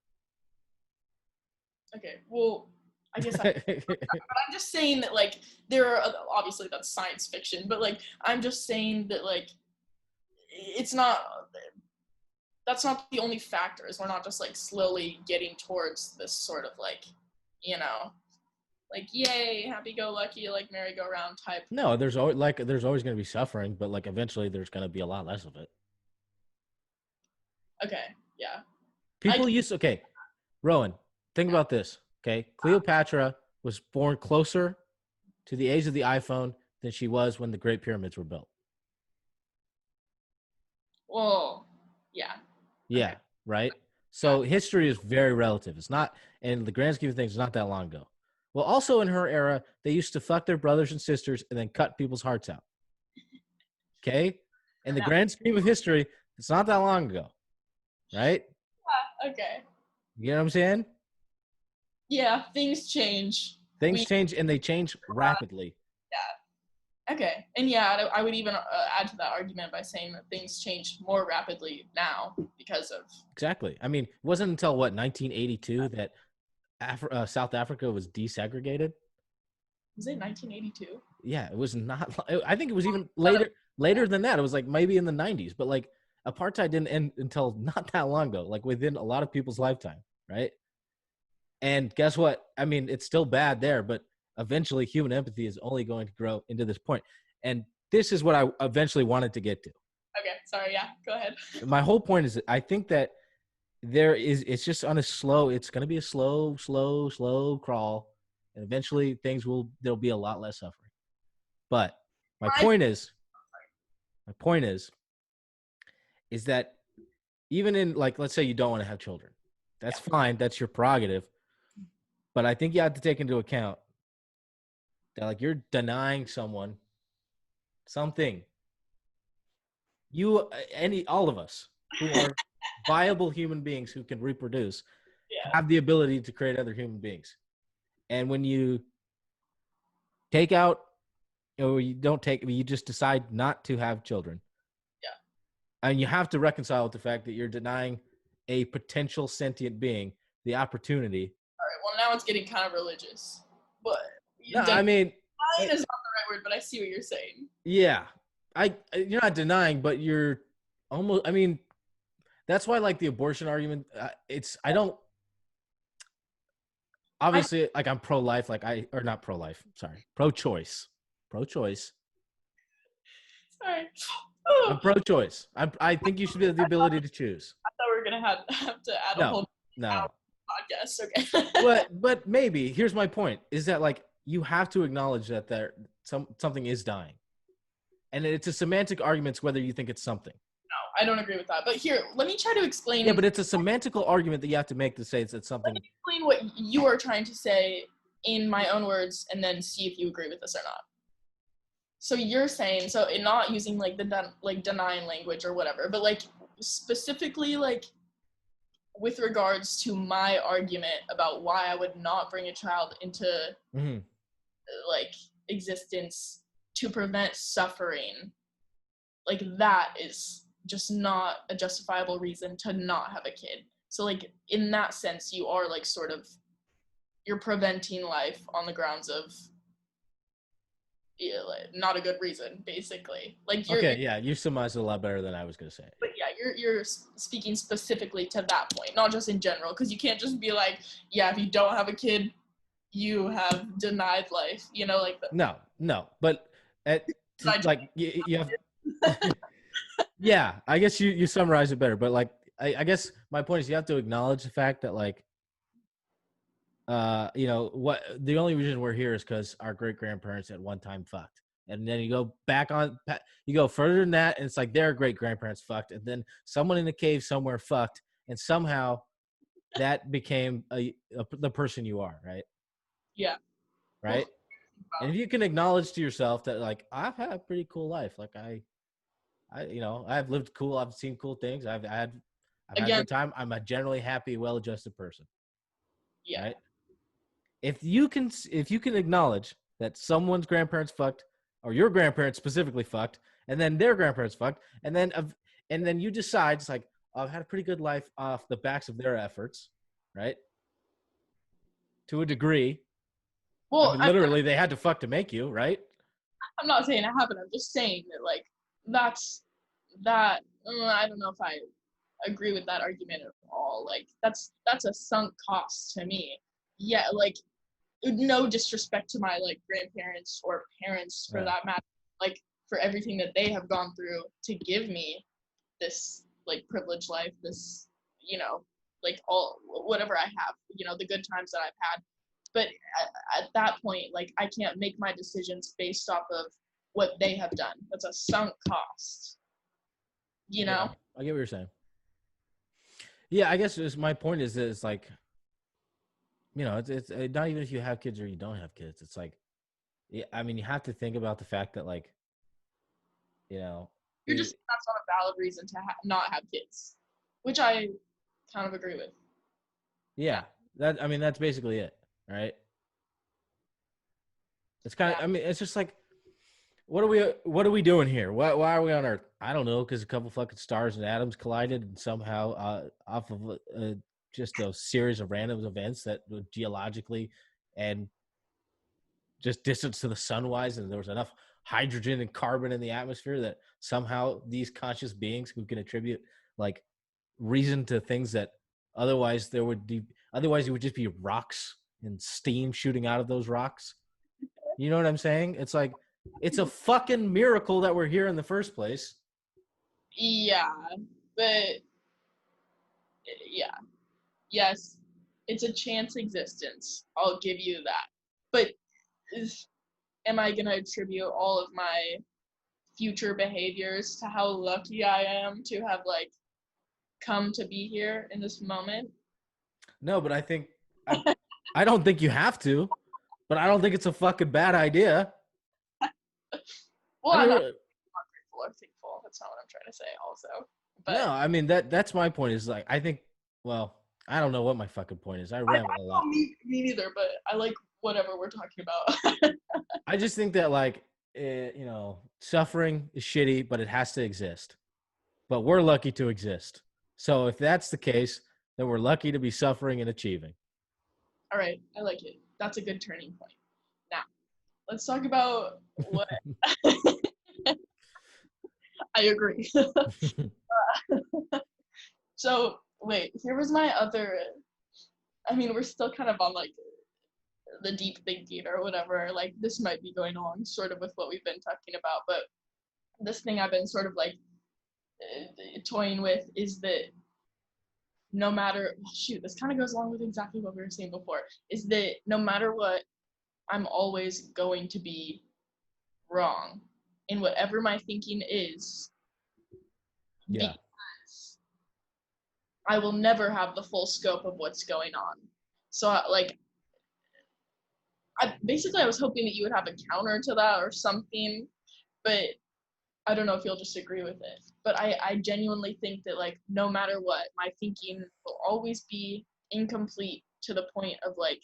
okay, well, I guess I'm just saying that like there are, obviously that's science fiction, but like I'm just saying that like it's not, that's not the only factors. We're not just like slowly getting towards this sort of like, you know, like yay, happy go lucky, like merry-go-round type. No, there's always going to be suffering, but like eventually there's going to be a lot less of it. Okay, yeah. I People used okay, Rowan, think about this. Okay, Cleopatra was born closer to the age of the iPhone than she was when the Great Pyramids were built. well, yeah. Okay. Yeah, right. Yeah. So history is very relative. It's not, in the grand scheme of things, it's not that long ago. Well, also in her era, they used to fuck their brothers and sisters and then cut people's hearts out. Okay, in the Now, grand scheme of history, it's not that long ago, right? okay. You know what I'm saying? Yeah, things change. Things We change and they change rapidly. Yeah. Okay. And yeah, I would even add to that argument by saying that things change more rapidly now because of. Exactly. I mean, it wasn't until what 1982 that South Africa was desegregated. Was it 1982? Yeah, it was not. I think it was even later than that. It was like maybe in the 90s, but like apartheid didn't end until not that long ago, like within a lot of people's lifetime, right? And guess what? I mean, it's still bad there, but eventually human empathy is only going to grow into this point. And this is what I eventually wanted to get to. Okay. Sorry. Yeah. Go ahead. My whole point is that I think that it's just on a slow, it's going to be a slow crawl. And eventually there'll be a lot less suffering. But my My, point is, my point is that even in, like, let's say you don't want to have children, that's yeah. fine. That's your prerogative. But I think you have to take into account that, like, you're denying someone something. All of us who are viable human beings who can reproduce Yeah. have the ability to create other human beings. And when you take out, or you don't take, you just decide not to have children, Yeah. and you have to reconcile with the fact that you're denying a potential sentient being the opportunity. All right. Well, now it's getting kind of religious, but No, denying I mean, is not the right word. But I see what you're saying. yeah, you're not denying, but you're almost. I mean, that's why, like, the abortion argument. It's I don't I obviously, like, I'm pro life, like or not pro life. Sorry, pro choice, pro choice. sorry. I'm Oh, pro choice. I think you should have the ability to choose. I thought we were gonna have to add a No, whole hour no. podcast. Okay. But maybe here's my point: is that, like, you have to acknowledge that something is dying, and it's a semantic argument whether you think it's something. I don't agree with that. But here, let me try to Yeah, explain. but it's a semantical argument that you have to make to say it's Let me something. explain what you are trying to say in my own words, and then see if you agree with this or not. So you're saying, so in not using like the like denying language or whatever, but like specifically like with regards to my argument about why I would not bring a child into Mhm. like existence to prevent suffering, like that is just not a justifiable reason to not have a kid. So like in that sense, you are like sort of, you're preventing life on the grounds of yeah, like, not a good reason, basically. Like Okay, yeah, you surmised it a lot better than I was gonna say. but yeah, you're speaking specifically to that point, not just in general, because you can't just be like, yeah, if you don't have a kid, you have denied life, like the. No, no, but at like you have, yeah. I guess you summarize it better, but like I guess my point is you have to acknowledge the fact that like what the only reason we're here is because our great grandparents at one time fucked, and then you go back on, you go further than that, and it's like their great grandparents fucked, and then someone in the cave somewhere fucked, and somehow that became the person you are, right? Yeah. Well, Right. And if you can acknowledge to yourself that like I've had a pretty cool life, like I've lived cool, I've seen cool things, I've had a again, good time. I'm a generally happy, well-adjusted person, yeah. right? If you can acknowledge that someone's grandparents fucked, or your grandparents specifically fucked, and then their grandparents fucked, and then you decide it's like, oh, I've had a pretty good life off the backs of their efforts, right? To a degree. I Well, mean, literally, they had to fuck to make you, right? I'm not saying it happened. I'm just saying that like that's that. I don't know if I agree with that argument at all. Like that's a sunk cost to me. Yeah, like no disrespect to my like grandparents or parents for Right. that matter. Like for everything that they have gone through to give me this like privileged life, this like all whatever I have, the good times that I've had. But at that point, like I can't make my decisions based off of what they have done. That's a sunk cost, you Yeah, know? I get what you're saying. Yeah, I guess my point is that it's like, it's not even if you have kids or you don't have kids. It's like, yeah, I mean, you have to think about the fact that like, you know, You're just it, that's not a valid reason to not have kids, which I kind of agree with. Yeah, yeah, I mean, that's basically it, right? It's kind yeah. of, I mean, it's just like, what are we doing here? Why are we on Earth? I don't know, because a couple fucking stars and atoms collided, and somehow, off of just a series of random events that geologically and just distance to the sun wise, and there was enough hydrogen and carbon in the atmosphere that somehow these conscious beings who can attribute like reason to things that otherwise it would just be rocks and steam shooting out of those rocks. You know what I'm saying? It's like it's a fucking miracle that we're here in the first place. Yeah, but yeah, yes, it's a chance existence. I'll give you that. But am I going to attribute all of my future behaviors to how lucky I am to have like come to be here in this moment? No, but I don't think you have to, but I don't think it's a fucking bad idea. Well, I I'm not mean, grateful or thankful. That's not what I'm trying to say, also. no, But I mean that's my point is like I think, well, I don't know what my fucking point is. I I ramble a lot. don't me neither. But I like whatever we're talking about. I just think that like suffering is shitty, but it has to exist. But we're lucky to exist. So if that's the case, then we're lucky to be suffering and achieving. All right, I like it. That's a good turning point. Now, let's talk about what I agree. So, wait, here was my other. I mean, we're still kind of on like the deep thinking or whatever. Like, this might be going on sort of with what we've been talking about, but this thing I've been sort of like toying with is that no matter, shoot, this kind of goes along with exactly what we were saying before, is that no matter what, I'm always going to be wrong in whatever my thinking is Yeah. because I will never have the full scope of what's going on. So, like, I was hoping that you would have a counter to that or something, but I don't know if you'll just agree with it. But I genuinely think that like no matter what, my thinking will always be incomplete to the point of like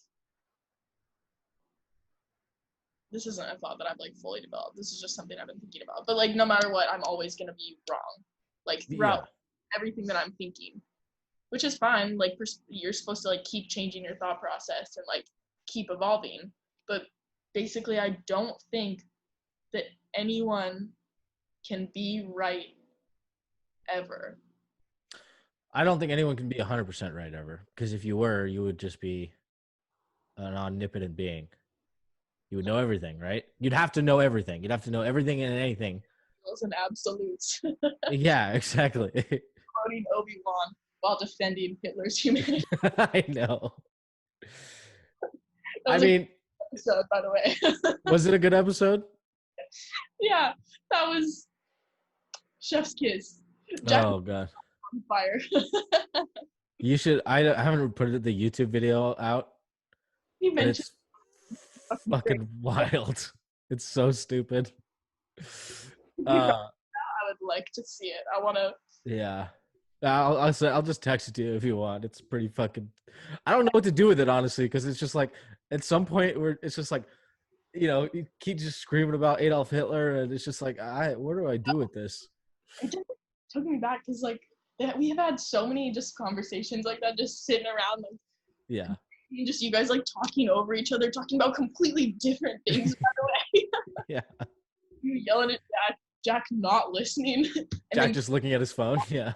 this isn't a thought that I've like fully developed. This is just something I've been thinking about. But like no matter what, I'm always gonna be wrong. Like throughout Yeah. everything that I'm thinking. Which is fine. Like you're supposed to like keep changing your thought process and like keep evolving. But basically I don't think that anyone can be right ever. I don't think anyone can be 100% right ever, because if you were, you would just be an omnipotent being. You would know everything, right? You'd have to know everything. You'd have to know everything and anything. Those and absolutes. Yeah, exactly. Quoting Obi-Wan while defending Hitler's humanity. I know. That I was a good mean, episode, by the way. was it a good episode? Yeah, that was Chef's Kiss. Jack Oh god. on fire. You should. I haven't put the YouTube video out, He but mentioned it's fucking great. fucking wild. It's so stupid. If you got Uh, that, I would like to see it. I want to. yeah. I'll just text it to you if you want. It's pretty fucking. I don't know what to do with it honestly, because it's just like at some point where it's just like, you keep just screaming about Adolf Hitler, and it's just like, what do I do with this? It just took me back because like we have had so many just conversations like that, just sitting around like Yeah. just you guys like talking over each other, talking about completely different things. By the way, Yeah. you yelling at Jack not listening, and Jack then just looking at his phone. Yeah.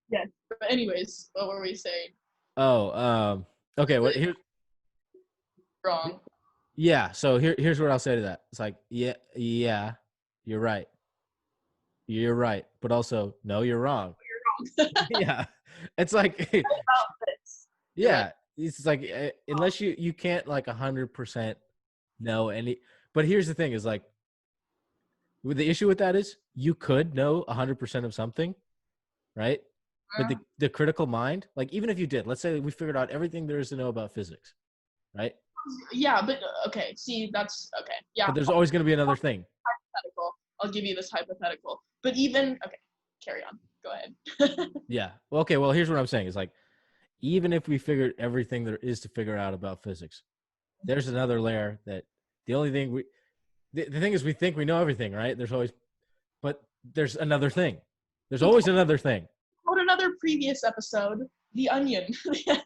yeah. But anyways, what were we saying? Oh, okay. What here? Wrong. Yeah. So here's what I'll say to that. It's like, yeah, you're right. You're right. But also, no, you're wrong. Yeah. It's like, About this. You're right. yeah. It's like, unless you can't like 100% know any. But here's the thing: is like, the issue with that is you could know 100% of something, right? But the critical mind, like even if you did, let's say we figured out everything there is to know about physics, right? Yeah, but okay. See, that's okay. Yeah, But there's always going to be another thing. hypothetical. I'll give you this hypothetical. But even okay, carry on. Go ahead. Yeah. Well, okay. Well, here's what I'm saying: is like, even if we figured everything there is to figure out about physics, there's another layer that the only thing the thing is we think we know everything, right? But there's another thing. There's always another thing. Quote another previous episode, The Onion, the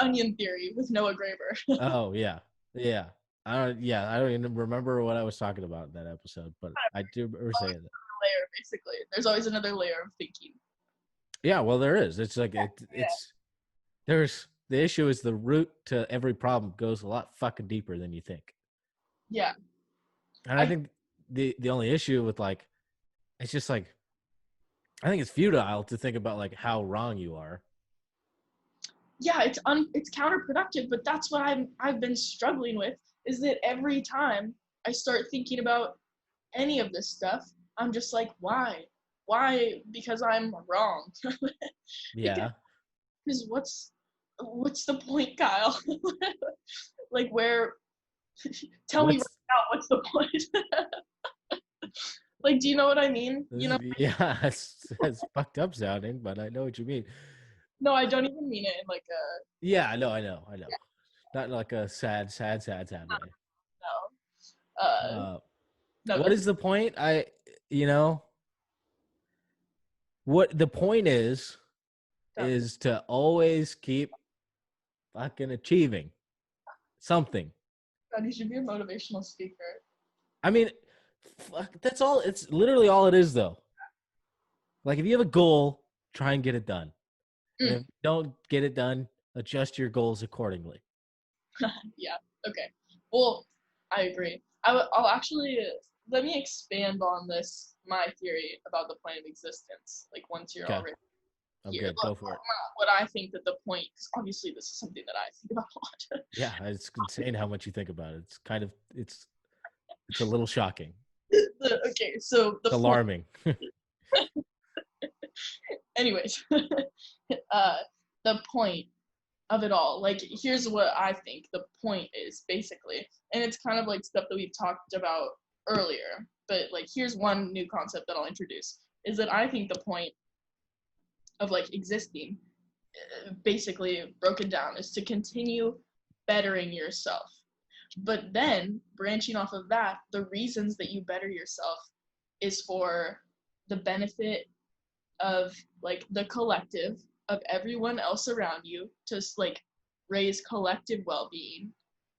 Onion Theory with Noah Graber. Oh yeah, yeah. I don't even remember what I was talking about in that episode, but I do remember saying that. Layer, basically. There's always another layer of thinking. Yeah, well, there is. It's like Yeah. there's the issue is the root to every problem goes a lot fucking deeper than you think. Yeah. And I think the only issue with like it's just like I think it's futile to think about like how wrong you are. Yeah, it's counterproductive, but that's what I've been struggling with is that every time I start thinking about any of this stuff, I'm just like, why? Why? Because I'm wrong. Yeah. Because what's the point, Kyle? Like where tell me right What's now what's the point? Like, do you know what I mean? You know, yeah, it's fucked up sounding, but I know what you mean. no, I don't even mean it in like a Yeah, I know. Not like a sad way. no. Uh, No, what is the point? You know, what the point is to always keep fucking achieving something. God, you should be a motivational speaker. I mean, that's all. It's literally all it is, though. Like, if you have a goal, try and get it done. And if Mm. you don't get it done, adjust your goals accordingly. Yeah. Okay. Well, I agree. I'll actually let me expand on this my theory about the point of existence. Like once you're Okay, already I'm here, good. Go for it. what I think that the point, because obviously this is something that I think about a lot. Yeah, it's insane how much you think about it. It's kind of it's a little shocking. Okay, so the It's point. alarming. Anyways, the point of it all. Like, here's what I think the point is basically, and it's kind of like stuff that we've talked about earlier. But like, here's one new concept that I'll introduce: is that I think the point of like existing, basically broken down, is to continue bettering yourself. But then branching off of that, the reasons that you better yourself is for the benefit of like the collective of everyone else around you to like raise collective well-being.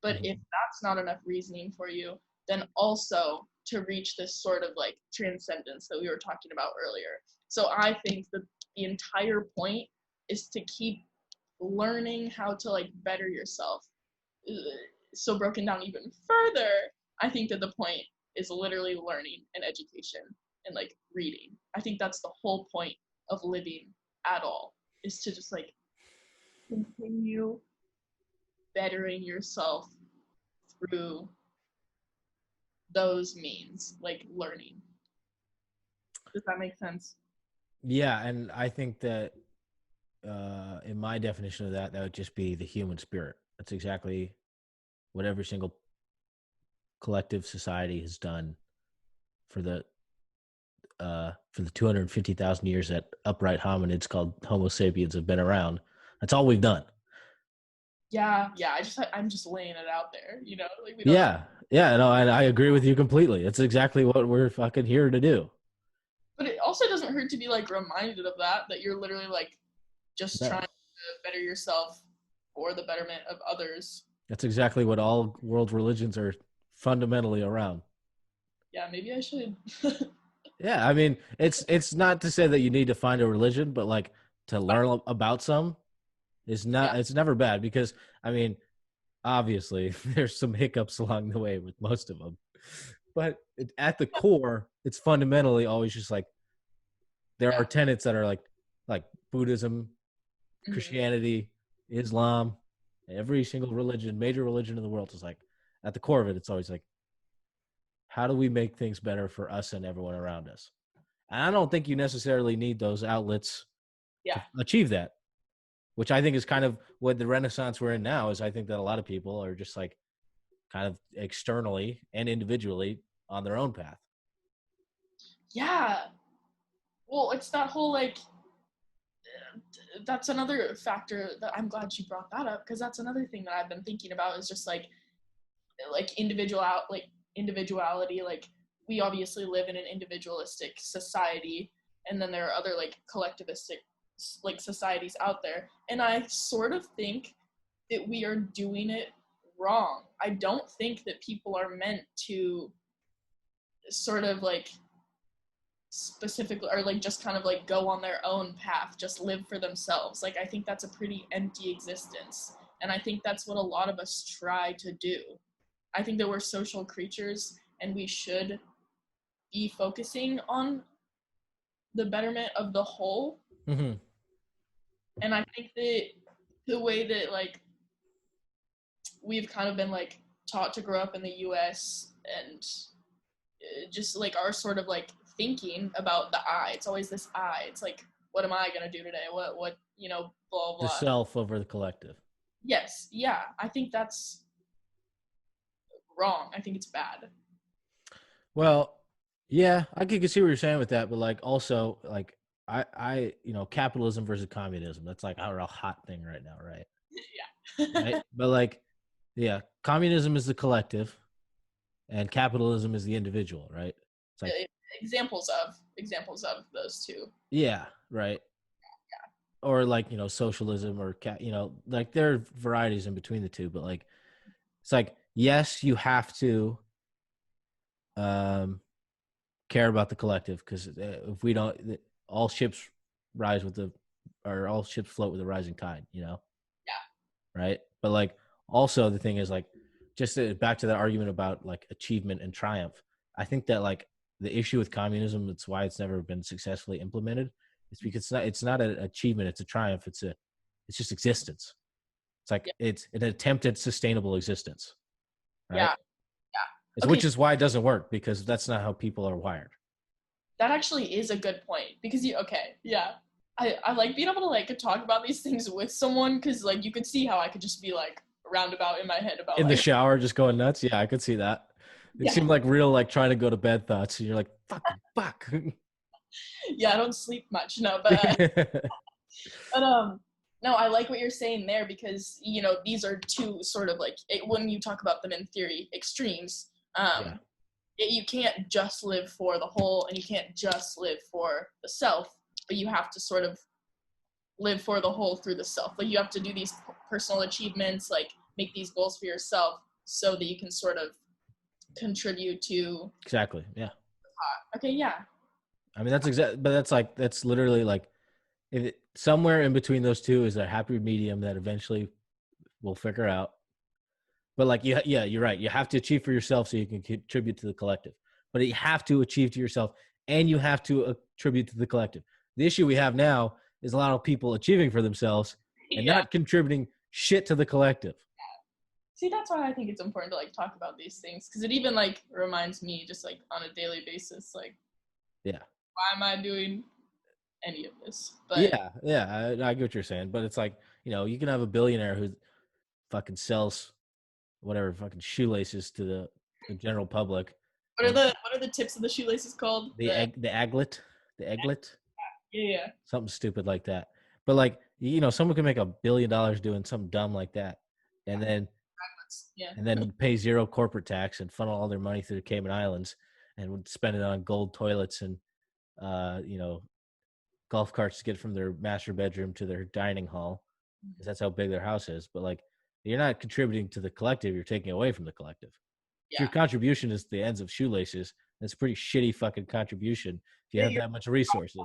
But if Mhm. that's not enough reasoning for you, then also to reach this sort of like transcendence that we were talking about earlier. So I think that the entire point is to keep learning how to like better yourself. So broken down even further, I think that the point is literally learning and education and like reading. I think that's the whole point of living at all, is to just like continue bettering yourself through those means, like learning. Does that make sense? Yeah, and I think that in my definition of that, that would just be the human spirit. That's exactly what every single collective society has done for the 250,000 years that upright hominids called Homo sapiens have been around. That's all we've done. Yeah, yeah. I'm just laying it out there, like we don't know. Yeah, yeah, no, I agree with you completely. It's exactly what we're fucking here to do. But it also doesn't hurt to be like reminded of that you're literally like just Yeah, trying to better yourself for the betterment of others. that's exactly what all world religions are fundamentally around. Yeah, maybe I should. Yeah, I mean, it's not to say that you need to find a religion, but like to learn about some is not. Yeah, It's never bad because I mean, obviously, there's some hiccups along the way with most of them, but at the core, it's fundamentally always just like there are yeah. tenets that are like Buddhism, Mm-hmm. Christianity, Islam, every single religion, major religion in the world is like at the core of it. It's always like, how do we make things better for us and everyone around us? And I don't think you necessarily need those outlets Yeah, to achieve that, which I think is kind of what the renaissance we're in now is. I think that a lot of people are just like kind of externally and individually on their own path. yeah. Well, it's that whole like that's another factor that I'm glad you brought that up, because that's another thing that I've been thinking about is just like individuality. Like we obviously live in an individualistic society, and then there are other like collectivistic like societies out there, and I sort of think that we are doing it wrong. I don't think that people are meant to sort of like specifically or like just kind of like go on their own path, just live for themselves. Like I think that's a pretty empty existence, and I think that's what a lot of us try to do. I think that we're social creatures and we should be focusing on the betterment of the whole. Mm-hmm. And I think that the way that like we've kind of been like taught to grow up in the US and just like our sort of like thinking about the I, it's always this I. It's like, what am I going to do today? What, blah, The blah. self over the collective. Yes. Yeah. I think that's wrong. I think it's bad. Well, yeah, I could see what you're saying with that, but like also like capitalism versus communism. That's like a real hot thing right now, right? Yeah. Right. But like, yeah, communism is the collective, and capitalism is the individual, right? It's like, examples of those two. yeah, right. Or like socialism or like there are varieties in between the two, but like it's like yes, you have to um care about the collective because if we don't, all ships rise with the or all ships float with the rising tide, Yeah. right? But like also the thing is like just back to that argument about like achievement and triumph. I think that like the issue with communism, that's why it's never been successfully implemented. It's because it's not an achievement, it's a triumph. It's just existence. It's like Yeah. it's an attempt at sustainable existence, right? Yeah. It's, Okay. which is why it doesn't work because that's not how people are wired. That actually is a good point because okay. Yeah. I like being able to like talk about these things with someone because like you could see how I could just be like roundabout in my head about In the like shower, just going nuts. Yeah, I could see that. It yeah. seemed like real, like trying to go to bed thoughts. And you're like, fuck. Yeah, I don't sleep much, no, but no, I like what you're saying there because these are two sort of like when you talk about them in theory extremes. Yeah. You can't just live for the whole and you can't just live for the self, but you have to sort of live for the whole through the self. Like you have to do these personal achievements, like make these goals for yourself so that you can sort of contribute to. Exactly. Yeah. Okay, yeah. I mean, but that's literally like, somewhere in between those two is a happy medium that eventually we'll figure out. But like, yeah, you're right. You have to achieve for yourself so you can contribute to the collective. But you have to achieve to yourself, and you have to attribute to the collective. The issue we have now is a lot of people achieving for themselves and Yeah. not contributing shit to the collective. See, that's why I think it's important to like talk about these things, because it even like reminds me just like on a daily basis, like, Yeah. why am I doing any of this? But Yeah, I get what you're saying, but it's like, you can have a billionaire who fucking sells whatever fucking shoelaces to the general public, and what are the tips of the shoelaces called? the aglet, the egglet, Yeah, something stupid like that. But like, someone can make $1 billion doing something dumb like that, and then yeah. pay zero corporate tax and funnel all their money through the Cayman Islands and would spend it on gold toilets and uh, you know golf carts to get from their master bedroom to their dining hall, because that's how big their house is. But like, you're not contributing to the collective, you're taking away from the collective. If your Yeah. contribution is the ends of shoelaces, that's a pretty shitty fucking contribution if you Yeah, have that much resources.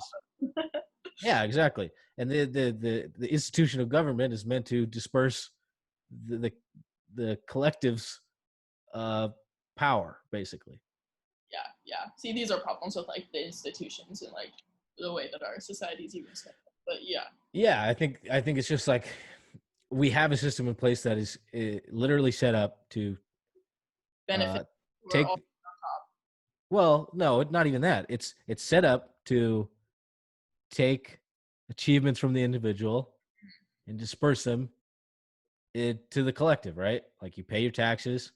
Yeah, exactly. And the institution of government is meant to disperse the the collective's uh power, basically. yeah. See, these are problems with like the institutions and like the way that our societies even set up. But yeah, Yeah, I think it's just like, we have a system in place that is literally set up to benefit uh we're all take well, no, not even that. It's set up to take achievements from the individual and disperse them to the collective, right? Like, you pay your taxes,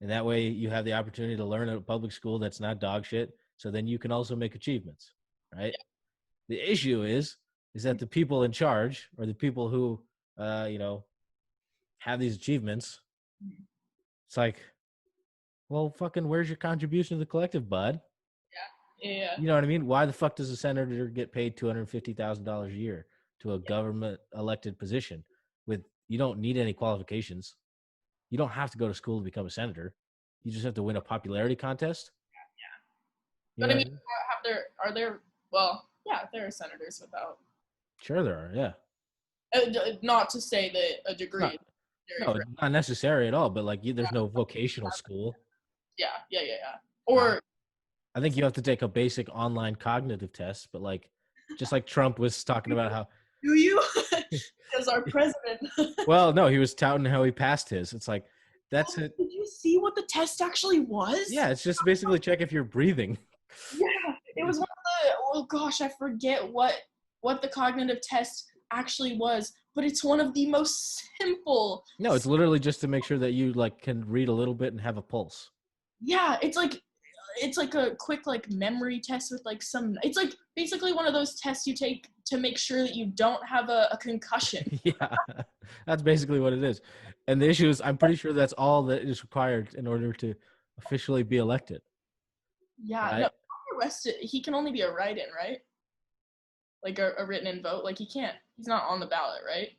and that way you have the opportunity to learn at a public school that's not dog shit. So then you can also make achievements, right? The issue is that the people in charge, or the people who, have these achievements, it's like, well, fucking, where's your contribution to the collective, bud? yeah, yeah, You know what I mean? Why the fuck does a senator get paid $250,000 a year to a government elected position with, you don't need any qualifications? You don't have to go to school to become a senator. You just have to win a popularity contest. You but know I what mean, I mean? are there? Well, yeah, there are senators without. Sure, there are. Yeah, Not to say that a it's degree not. is necessary No, for. it's not necessary at all. But like, there's no vocational school. Yeah. Uh, Or I think you have to take a basic online cognitive test. But like, just like Trump was talking about how, do you? As our president. well, no, he was touting how he passed his. It's like, that's it. Did you see what the test actually was? Yeah, it's just basically check if you're breathing. Yeah, it was one of the. Oh gosh, I forget what the cognitive test actually was, but it's one of the most simple. No, it's literally just to make sure that you like can read a little bit and have a pulse. Yeah, it's like a quick like memory test with like some. It's like basically one of those tests you take to make sure that you don't have a concussion. Yeah, that's basically what it is. And the issue is, I'm pretty sure that's all that is required in order to officially be elected, Yeah, no, right? the rest he can only be a write-in, right? Like a written-in vote. Like he can't. He's not on the ballot, right?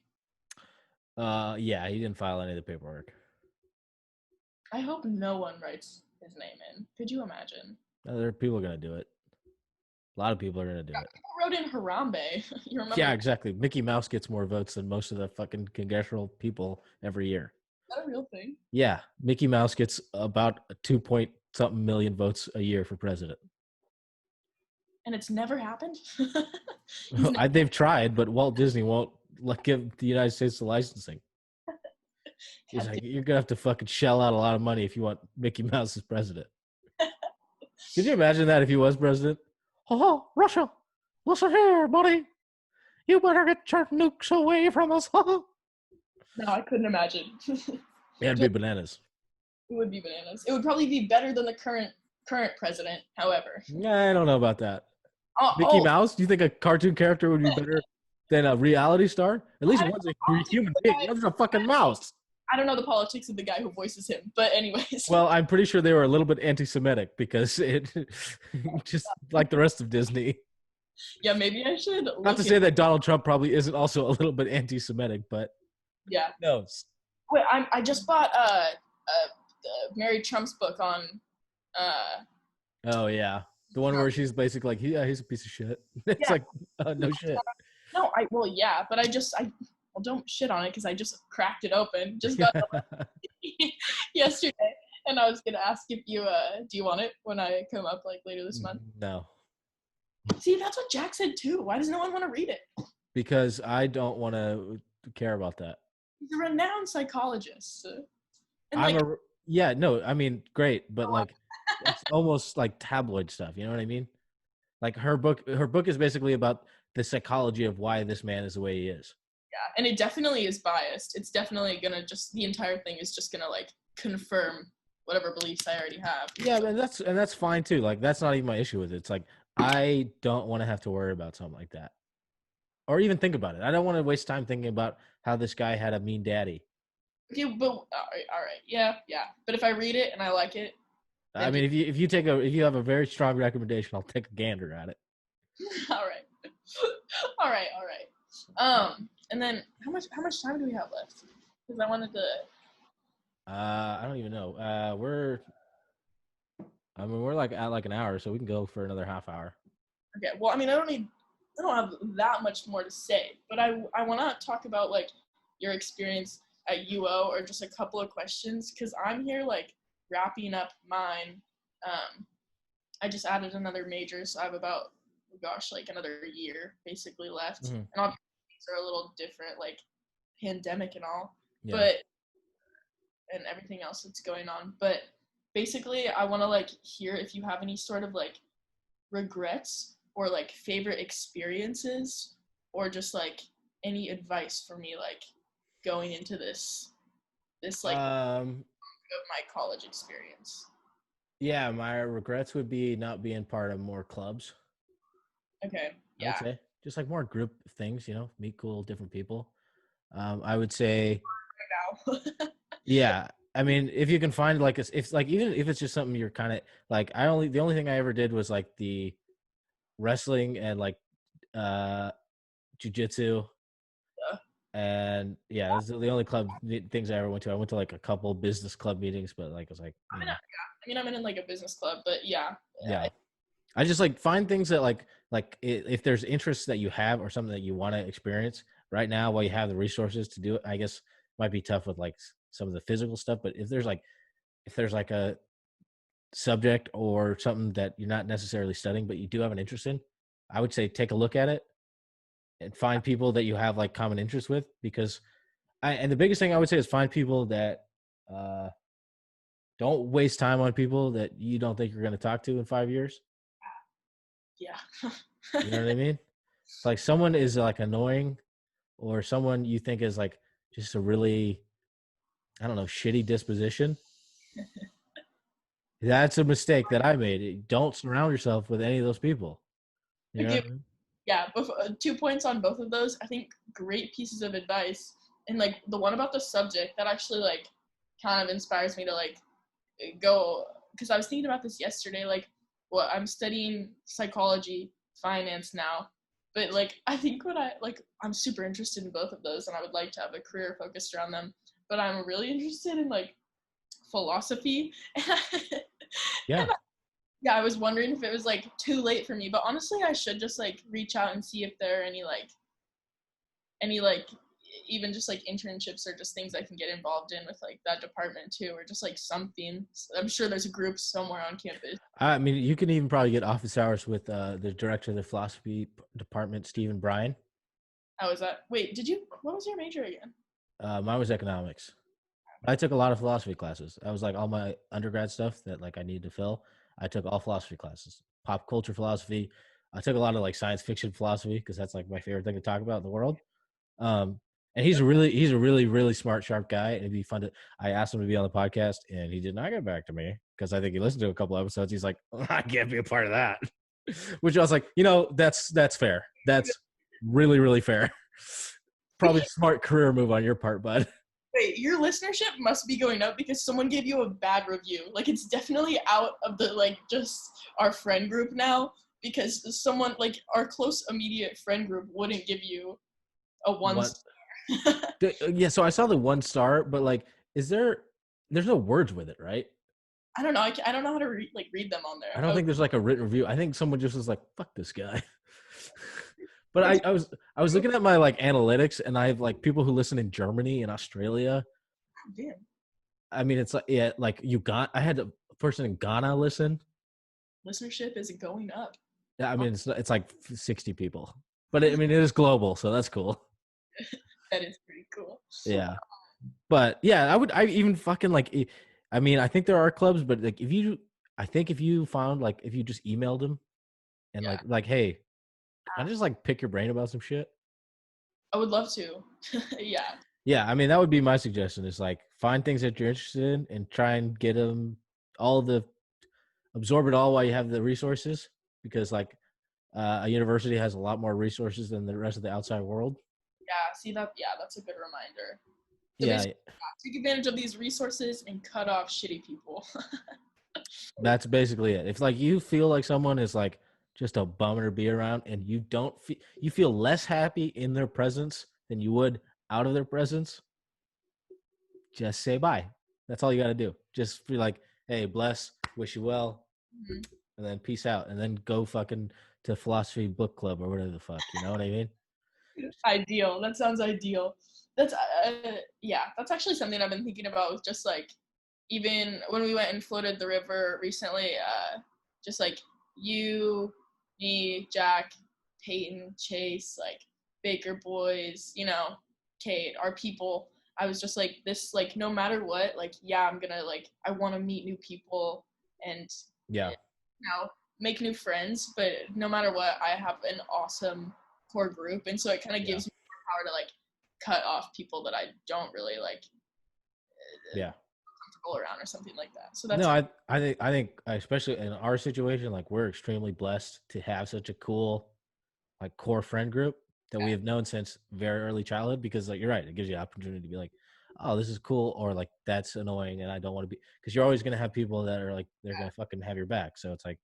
Yeah, he didn't file any of the paperwork. I hope no one writes his name in. Could you imagine? There are people gonna do it. A lot of people are gonna do Yeah, it. people wrote in Harambe. You remember? Yeah, Is exactly. Mickey Mouse gets more votes than most of the fucking congressional people every year. that a real thing? Yeah, Mickey Mouse gets about 2 point something million votes a year for president. And it's never happened. He's never, They've tried, but Walt Disney won't give the United States the licensing. He's like, you're gonna have to fucking shell out a lot of money if you want Mickey Mouse as president. Could you imagine that if he was president? Oh, Russia, listen here, buddy. You better get your nukes away from us. no, I couldn't imagine. It'd be bananas. It would be bananas. It would probably be better than the current president. However, I don't know about that. oh, Mickey oh Mouse? Do you think a cartoon character would be better than a reality star? At least I don't one's a know human the being. guy. The other's a fucking mouse. I don't know the politics of the guy who voices him, but anyways. Well, I'm pretty sure they were a little bit anti-Semitic because it, just like the rest of Disney. Yeah, maybe I should Not to look say at. that Donald Trump probably isn't also a little bit anti-Semitic, but Yeah. who knows? Wait, I just bought Mary Trump's book on uh Oh yeah, the one Trump. where she's basically like, yeah, he's a piece of shit. It's Yeah. like, no shit. No, well, yeah, but I well, don't shit on it because I just cracked it open. Just got yesterday, and I was gonna ask if you do you want it when I come up like later this month? No, See, that's what Jack said too. Why does no one want to read it? because I don't want to care about that. He's a renowned psychologist, and I'm like, a yeah, no, I mean, great, but like, it's almost like tabloid stuff. You know what I mean? Like her book is basically about the psychology of why this man is the way he is. yeah, and it definitely is biased. It's definitely gonna just the entire thing is just gonna like confirm whatever beliefs I already have. Yeah, and that's fine too. Like that's not even my issue with it. It's like I don't want to have to worry about something like that, or even think about it. I don't want to waste time thinking about how this guy had a mean daddy. Okay, but all right, yeah, yeah. But if I read it and I like it, I then just mean, if you have a very strong recommendation, I'll take a gander at it. all right, all right, all right. And then how much time do we have left? Because I wanted to. I don't even know. We're like at like an hour, so we can go for another half hour. Okay, well, I mean, I don't have that much more to say, but I want to talk about like your experience at UO or just a couple of questions because I'm here like wrapping up mine. I just added another major, so I have about gosh like another year basically left, Mm-hmm. and obviously things are a little different, like pandemic and all, Yeah. but and everything else that's going on. But basically, I want to like hear if you have any sort of like regrets or like favorite experiences or just like any advice for me like going into this like Um. of my college experience. Yeah, my regrets would be not being part of more clubs. Okay, I would yeah. say just like more group things. Meet cool different people. I would say, Now. yeah. I mean, if you can find like if like even if it's just something you're kind of like, the only thing I ever did was like the wrestling and like uh jujitsu. And yeah, those are the only things I ever went to. I went to like a couple business club meetings, but like it was like, I mean, I'm in like a business club, but yeah, yeah. I just like find things that if there's interests that you have or something that you want to experience right now while you have the resources to do it. I guess might be tough with like some of the physical stuff, but if there's like a subject or something that you're not necessarily studying but you do have an interest in, I would say take a look at it and find people that you have like common interests with, because and the biggest thing I would say is find people that uh don't waste time on people that you don't think you're going to talk to in 5 years. yeah. You know what I mean? If like someone is like annoying or someone you think is like just a really, I don't know, shitty disposition, that's a mistake that I made. Don't surround yourself with any of those people. You know Okay, what I mean? yeah. 2 points on both of those. I think great pieces of advice, and like the one about the subject that actually like kind of inspires me to like go because I was thinking about this yesterday. Like, well, I'm studying psychology, finance now, but like I think I'm super interested in both of those, and I would like to have a career focused around them. But I'm really interested in like philosophy, Yeah. and yeah, I was wondering if it was like too late for me. But honestly, I should just like reach out and see if there are any like even just like internships or just things I can get involved in with like that department too, or just like something. I'm sure there's a group somewhere on campus. I mean, you can even probably get office hours with the director of the philosophy department, Stephen Bryan. How is that? Wait, what was your major again? Mine was economics. I took a lot of philosophy classes. I was like all my undergrad stuff that like I needed to fill. I took all philosophy classes, pop culture philosophy. I took a lot of like science fiction philosophy because that's like my favorite thing to talk about in the world. And he's a really really smart, sharp guy. And it'd be fun to. I asked him to be on the podcast, and he did not get back to me because I think he listened to a couple episodes. He's like, I can't be a part of that, which I was like, that's fair. That's really really fair. Probably a smart career move on your part, bud. Wait, your listenership must be going up because someone gave you a bad review. Like it's definitely out of the like just our friend group now because someone like our close immediate friend group wouldn't give you a one What? star. Yeah, so I saw the 1 star, but like, there's no words with it, right? I don't know. I don't know how to read them on I there. don't Oh, think there's like a written review. I think someone just was like, "Fuck this guy." But it's I was true. looking at my like analytics, and I have like people who listen in Germany and Australia. Oh, damn. I mean, it's like yeah, like you got. I had a person in Ghana listen. Listenership is going up. Yeah, I Oh, mean, it's like 60 people, but I mean, it is global, so that's cool. that is pretty cool. Yeah, but yeah, I even fucking like. I mean, I think there are clubs, but like I think if you found like if you just emailed them and Yeah, like, hey, can I just like pick your brain about some shit? I would love to. Yeah. Yeah, I mean, that would be my suggestion is like find things that you're interested in and try and get them all the absorb it all while you have the resources because like a university has a lot more resources than the rest of the outside world. Yeah, see that? Yeah, that's a good reminder. So Yeah, basically, take advantage of these resources and cut off shitty people. that's basically it. If like you feel like someone is like just a bummer to be around and you feel less happy in their presence than you would out of their presence, just say bye. That's all you got to do. Just be like, hey, bless, wish you well, Mhm. and then peace out, and then go fucking to philosophy book club or whatever the fuck. You know what I mean? Ideal. That sounds ideal. That's yeah. That's actually something I've been thinking about. With just like even when we went and floated the river recently, just like you, me, Jack, Peyton, Chase, like Baker boys, Kate, our people. I was just like this, like no matter what, like yeah, I'm gonna like I want to meet new people and Yeah. make new friends. But no matter what, I have an awesome core group, and so it kind of Yeah. gives me more power to like cut off people that I don't really like Yeah. comfortable around or something like that. So No, that's I think especially in our situation, like we're extremely blessed to have such a cool like core friend group that we have known since very early childhood because like you're right, it gives you the opportunity to be like, oh, this is cool, or like that's annoying and I don't want to be because you're always gonna have people that are like they're gonna fucking have your back. So it's like,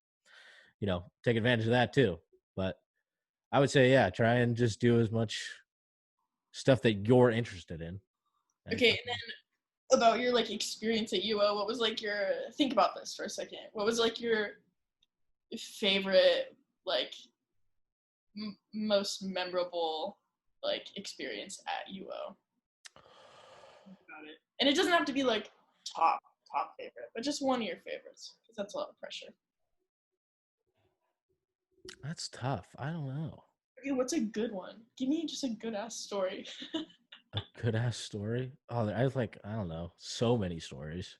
take advantage of that too. But I would say, yeah, try and just do as much stuff that you're interested in. And okay. And fucking then about your like experience at UO, what was like your think about this for a second. What was like your favorite like most memorable like experience at UO? About it. And it doesn't have to be like top top favorite, but just one of your favorites because that's a lot of pressure. that's tough. I don't know. Okay, what's a good one? Give me just a good ass story. A good ass story. Oh, I have like I don't know, so many stories.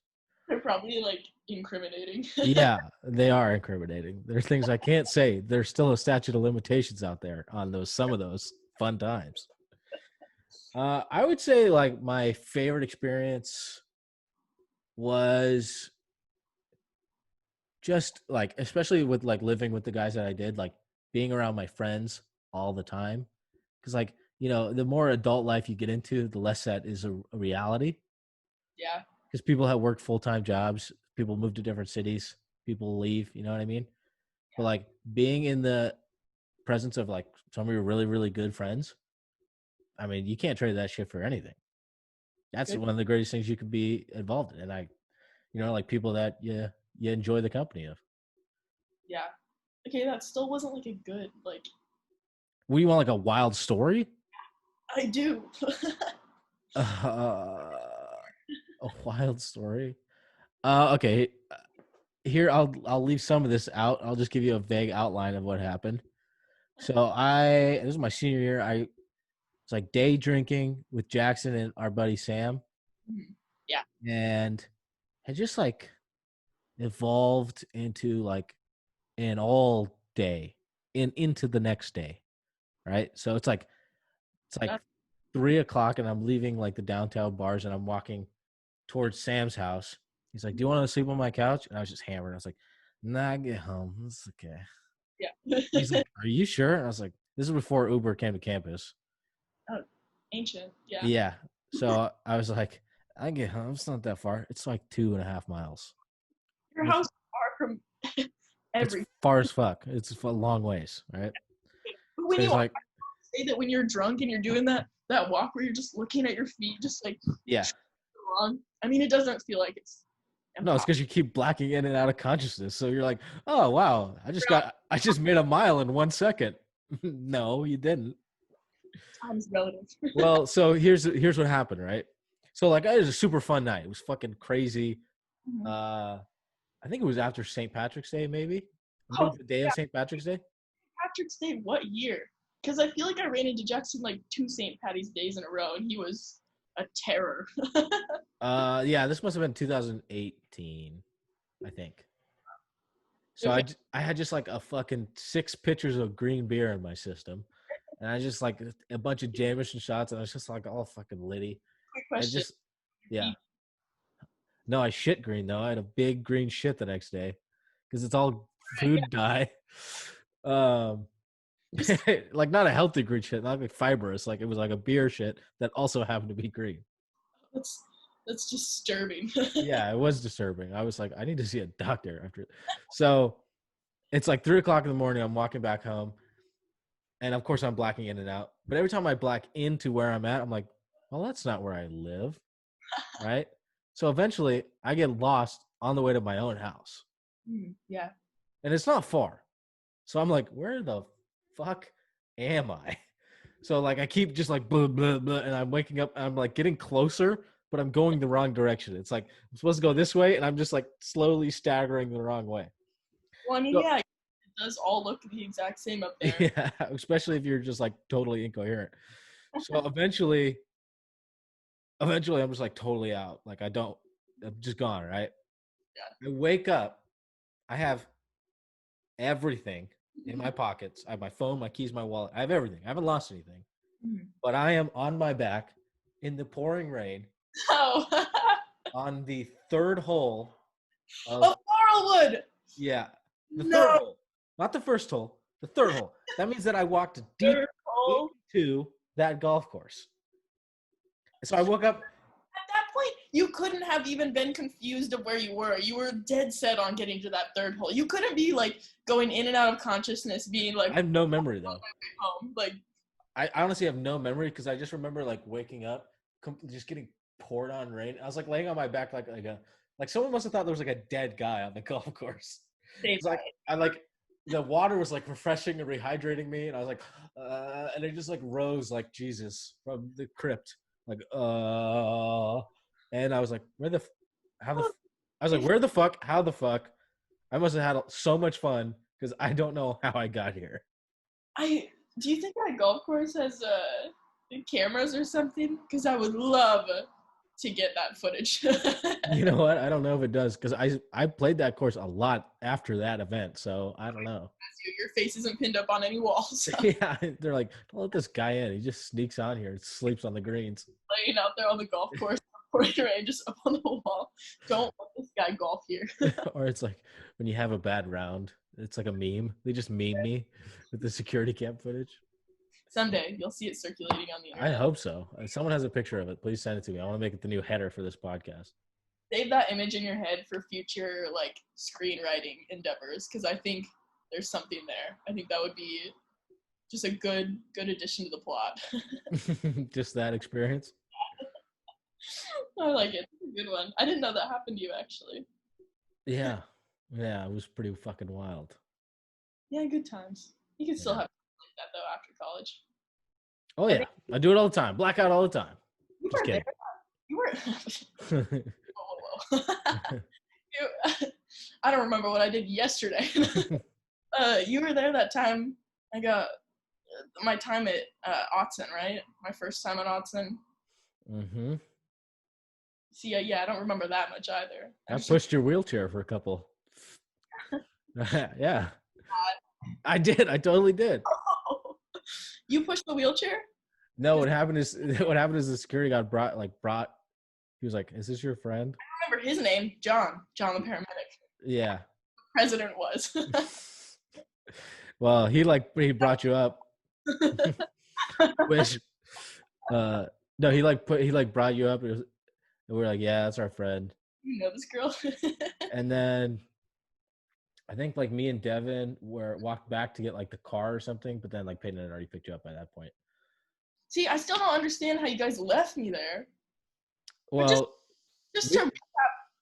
They're probably like incriminating. Yeah, they are incriminating. There's things I can't say. There's still a statute of limitations out there on those some of those fun times. I would say like my favorite experience was just like especially with like living with the guys that I did, like being around my friends all the time. Because like, the more adult life you get into, the less that is a reality. Yeah, Because people have worked full-time jobs, people move to different cities, people leave, you know what I mean? But yeah, like being in the presence of like some of your really, really good friends, I mean, you can't trade that shit for anything. That's good. one of the greatest things you could be involved in. And like people that you enjoy the company of. Yeah. Okay, that still wasn't like a good like. What do you want, like a wild story? I do. A wild story. Okay. Here I'll leave some of this out. I'll just give you a vague outline of what happened. So this is my senior year. I was like day drinking with Jackson and our buddy Sam, Yeah. and had just like evolved into like an all day into the next day. Right. So it's like 3 o'clock and I'm leaving like the downtown bars and I'm walking towards Sam's house. He's like, "Do you want to sleep on my couch?" And I was just hammered. I was like, "Nah, get home. It's okay." Yeah. He's like, "Are you sure?" And I was like, "This is before Uber came to campus." Oh, ancient. Yeah. Yeah. So I was like, "I get home. It's not that far. It's like 2.5 miles, Your which house is far from it's every. far as fuck. It's a long ways, right?" But So when he's you like, say that when you're drunk and you're doing that walk where you're just looking at your feet, just like "Yeah, along. I mean, it doesn't feel like it's. and No, it's pop. because you keep blacking in and out of consciousness. So you're like, oh wow, I just made a mile in 1 second. No, you didn't. Time's relative. Well, so here's what happened, right? So like it was a super fun night. It was fucking crazy. Mhm. Uh I think it was after St. Patrick's Day, maybe. Or maybe Oh, the day yeah, of St. Patrick's Day. Patrick's Day, what year? Because I feel like I ran into Jackson like 2 St. Patty's days in a row, and he was a terror. Yeah, this must have been 2018, I think. So Okay. I had just like a fucking 6 pitchers of green beer in my system, and I just like a bunch of Jameson shots, and I was just like all fucking litty. Quick I question. just yeah. He- No, I shit green though. I had a big green shit the next day because it's all food dye. Um, Just like not a healthy green shit, not like fibrous. Like it was like a beer shit that also happened to be green. that's that's disturbing. Yeah, it was disturbing. I was like, I need to see a doctor after. So it's like 3 o'clock in the morning. I'm walking back home, and of course I'm blacking in and out. But every time I black into where I'm at, I'm like, well, that's not where I live, right? So eventually, I get lost on the way to my own house, Yeah. and it's not far. So I'm like, where the fuck am I? So like I keep just like blah blah blah, and I'm waking up. And I'm like getting closer, but I'm going the wrong direction. It's like I'm supposed to go this way, and I'm just like slowly staggering the wrong way. Well, I mean, So yeah, it does all look the exact same up there. yeah, especially if you're just like totally incoherent. So eventually I'm just like totally out. Like I'm just gone, right? I wake up, I have everything in my pockets. I have my phone, my keys, my wallet. I have everything. I haven't lost anything. Mhm. But I am on my back in the pouring rain Oh, on the third hole of of Laurelwood. yeah, the third No. hole. Not the first hole, the third hole. That means that I walked deep Oh. into that golf course. So I woke up. At that point, you couldn't have even been confused of where you were. You were dead set on getting to that third hole. You couldn't be like going in and out of consciousness, being like I have no memory though. home. Like I honestly have no memory because I just remember like waking up, just getting poured on rain. I was like laying on my back like someone must have thought there was like a dead guy on the golf course. same. It's like I like the water was like refreshing and rehydrating me, and I was like, and it just like rose like Jesus from the crypt, like and I was like, how the, I was like, where the fuck, how the fuck? I must have had so much fun because I don't know how I got here. I do you think that golf course has cameras or something? Because I would love to get that footage. You know what? I don't know if it does because I played that course a lot after that event, so I don't know. Your face isn't pinned up on any walls. Yeah, they're like, don't let this guy in. He just sneaks on here and sleeps on the greens. Laying out there on the golf course, pouring rain just up on the wall. Don't let this guy golf here. Or it's like when you have a bad round, it's like a meme. They just meme me with the security cam footage. Someday you'll see it circulating on the I internet. hope so. If someone has a picture of it, please send it to me. I want to make it the new header for this podcast. Save that image in your head for future like screenwriting endeavors because I think there's something there. I think that would be just a good addition to the plot. Just that experience. I like it. It's a good one. I didn't know that happened to you actually. Yeah. Yeah, it was pretty fucking wild. Yeah, good times. You can still Yeah. have like that though after college. Oh I yeah. think I do it all the time. Blackout all the time. you Just were there. kidding. You were. Whoa, whoa, whoa. you, I don't remember what I did yesterday. You were there that time. I got my time at Autzen, right? My first time at Autzen. Mm-hmm. See, yeah, I don't remember that much either. I I just remember pushed your wheelchair for a couple. Yeah, I did. I totally did. you pushed the wheelchair. No, what happened is what happened is the security guard brought. He was like, "Is this your friend?" I remember his name, John. John the paramedic. Yeah. President was. Well, he brought you up, which uh no, he like brought you up. And we were like, "Yeah, that's our friend." you know this girl. And then I think like me and Devin were walked back to get like the car or something, but then like Peyton had already picked you up by that point. See, I still don't understand how you guys left me there. Or Well, just to we, recap,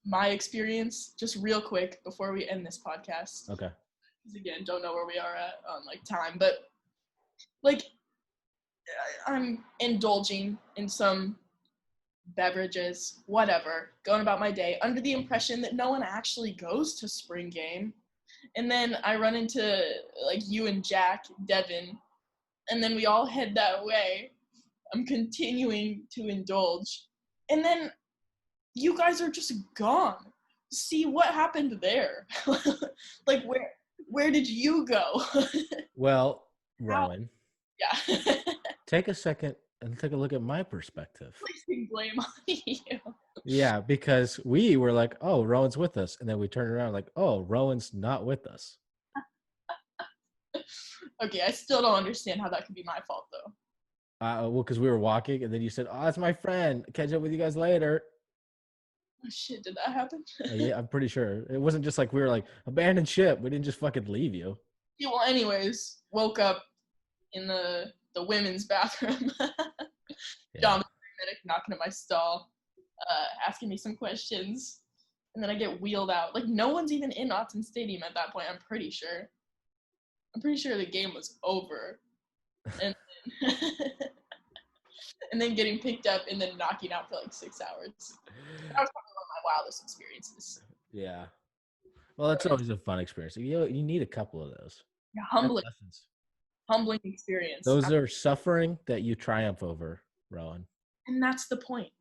my experience, just real quick before we end this podcast. Okay. Because again, don't know where we are at on like time, but like I'm indulging in some beverages, whatever, going about my day under the impression that no one actually goes to spring game. And then I run into like you and Jack, Devin, and then we all head that way. I'm continuing to indulge. And then you guys are just gone. See what happened there? Like where did you go? Well, How? Rowan, Yeah. take a second and take a look at my perspective. Placing blame on you. Yeah, because we were like, oh, Rowan's with us. And then we turned around like, oh, Rowan's not with us. Okay, I still don't understand how that could be my fault though. Well, because we were walking and then you said, oh, that's my friend. Catch up with you guys later. Oh shit, did that happen? Yeah, I'm pretty sure. It wasn't just like we were like, abandoned ship. We didn't just fucking leave you. Yeah, well, anyways, woke up in the women's bathroom. John, the paramedic, knocking at my stall, asking me some questions, and then I get wheeled out. Like no one's even in Autzen Stadium at that point. I'm pretty sure. I'm pretty sure the game was over, and then, and then getting picked up and then knocking out for like 6 hours. That was probably one of my wildest experiences. Yeah. Well, that's always a fun experience. You need a couple of those. Yeah, humbling experience. Those are suffering that you triumph over, Rowan. And that's the point.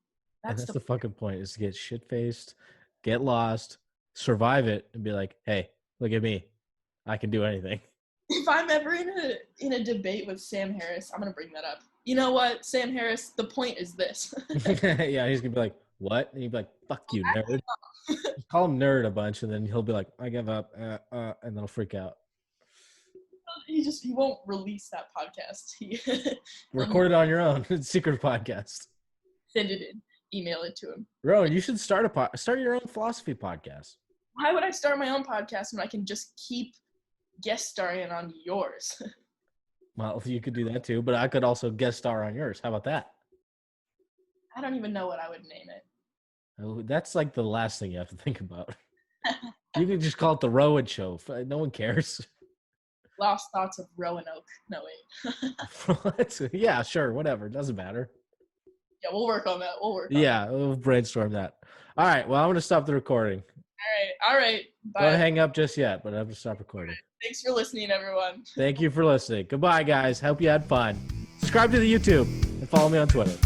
That's the fucking point, is to get shit-faced, get lost, survive it, and be like, hey, look at me. I can do anything. If I'm ever in a debate with Sam Harris, I'm gonna bring that up. You know what, Sam Harris? The point is this. Yeah, he's gonna be like, what? And you'd be like, fuck you, nerd. Just call him nerd a bunch, and then he'll be like, I give up, and then he'll freak out. He won't release that podcast. Record it on your own. It's a secret podcast. Send it in. Email it to him. Rowan, you should start your own philosophy podcast. Why would I start my own podcast when I can just keep guest starring on yours? Well, you could do that too, but I could also guest star on yours. How about that? I don't even know what I would name it. Oh, that's like the last thing you have to think about. You could just call it the Rowan Show. No one cares. Lost Thoughts of Roanoke. No, wait. What? Yeah, sure, whatever. Doesn't matter. Yeah, we'll work on that. We'll brainstorm that. All right, well, I'm going to stop the recording. All right. Bye. Don't hang up just yet, but I have to stop recording. Thanks for listening, everyone. Thank you for listening. Goodbye, guys. Hope you had fun. Subscribe to the YouTube and follow me on Twitter.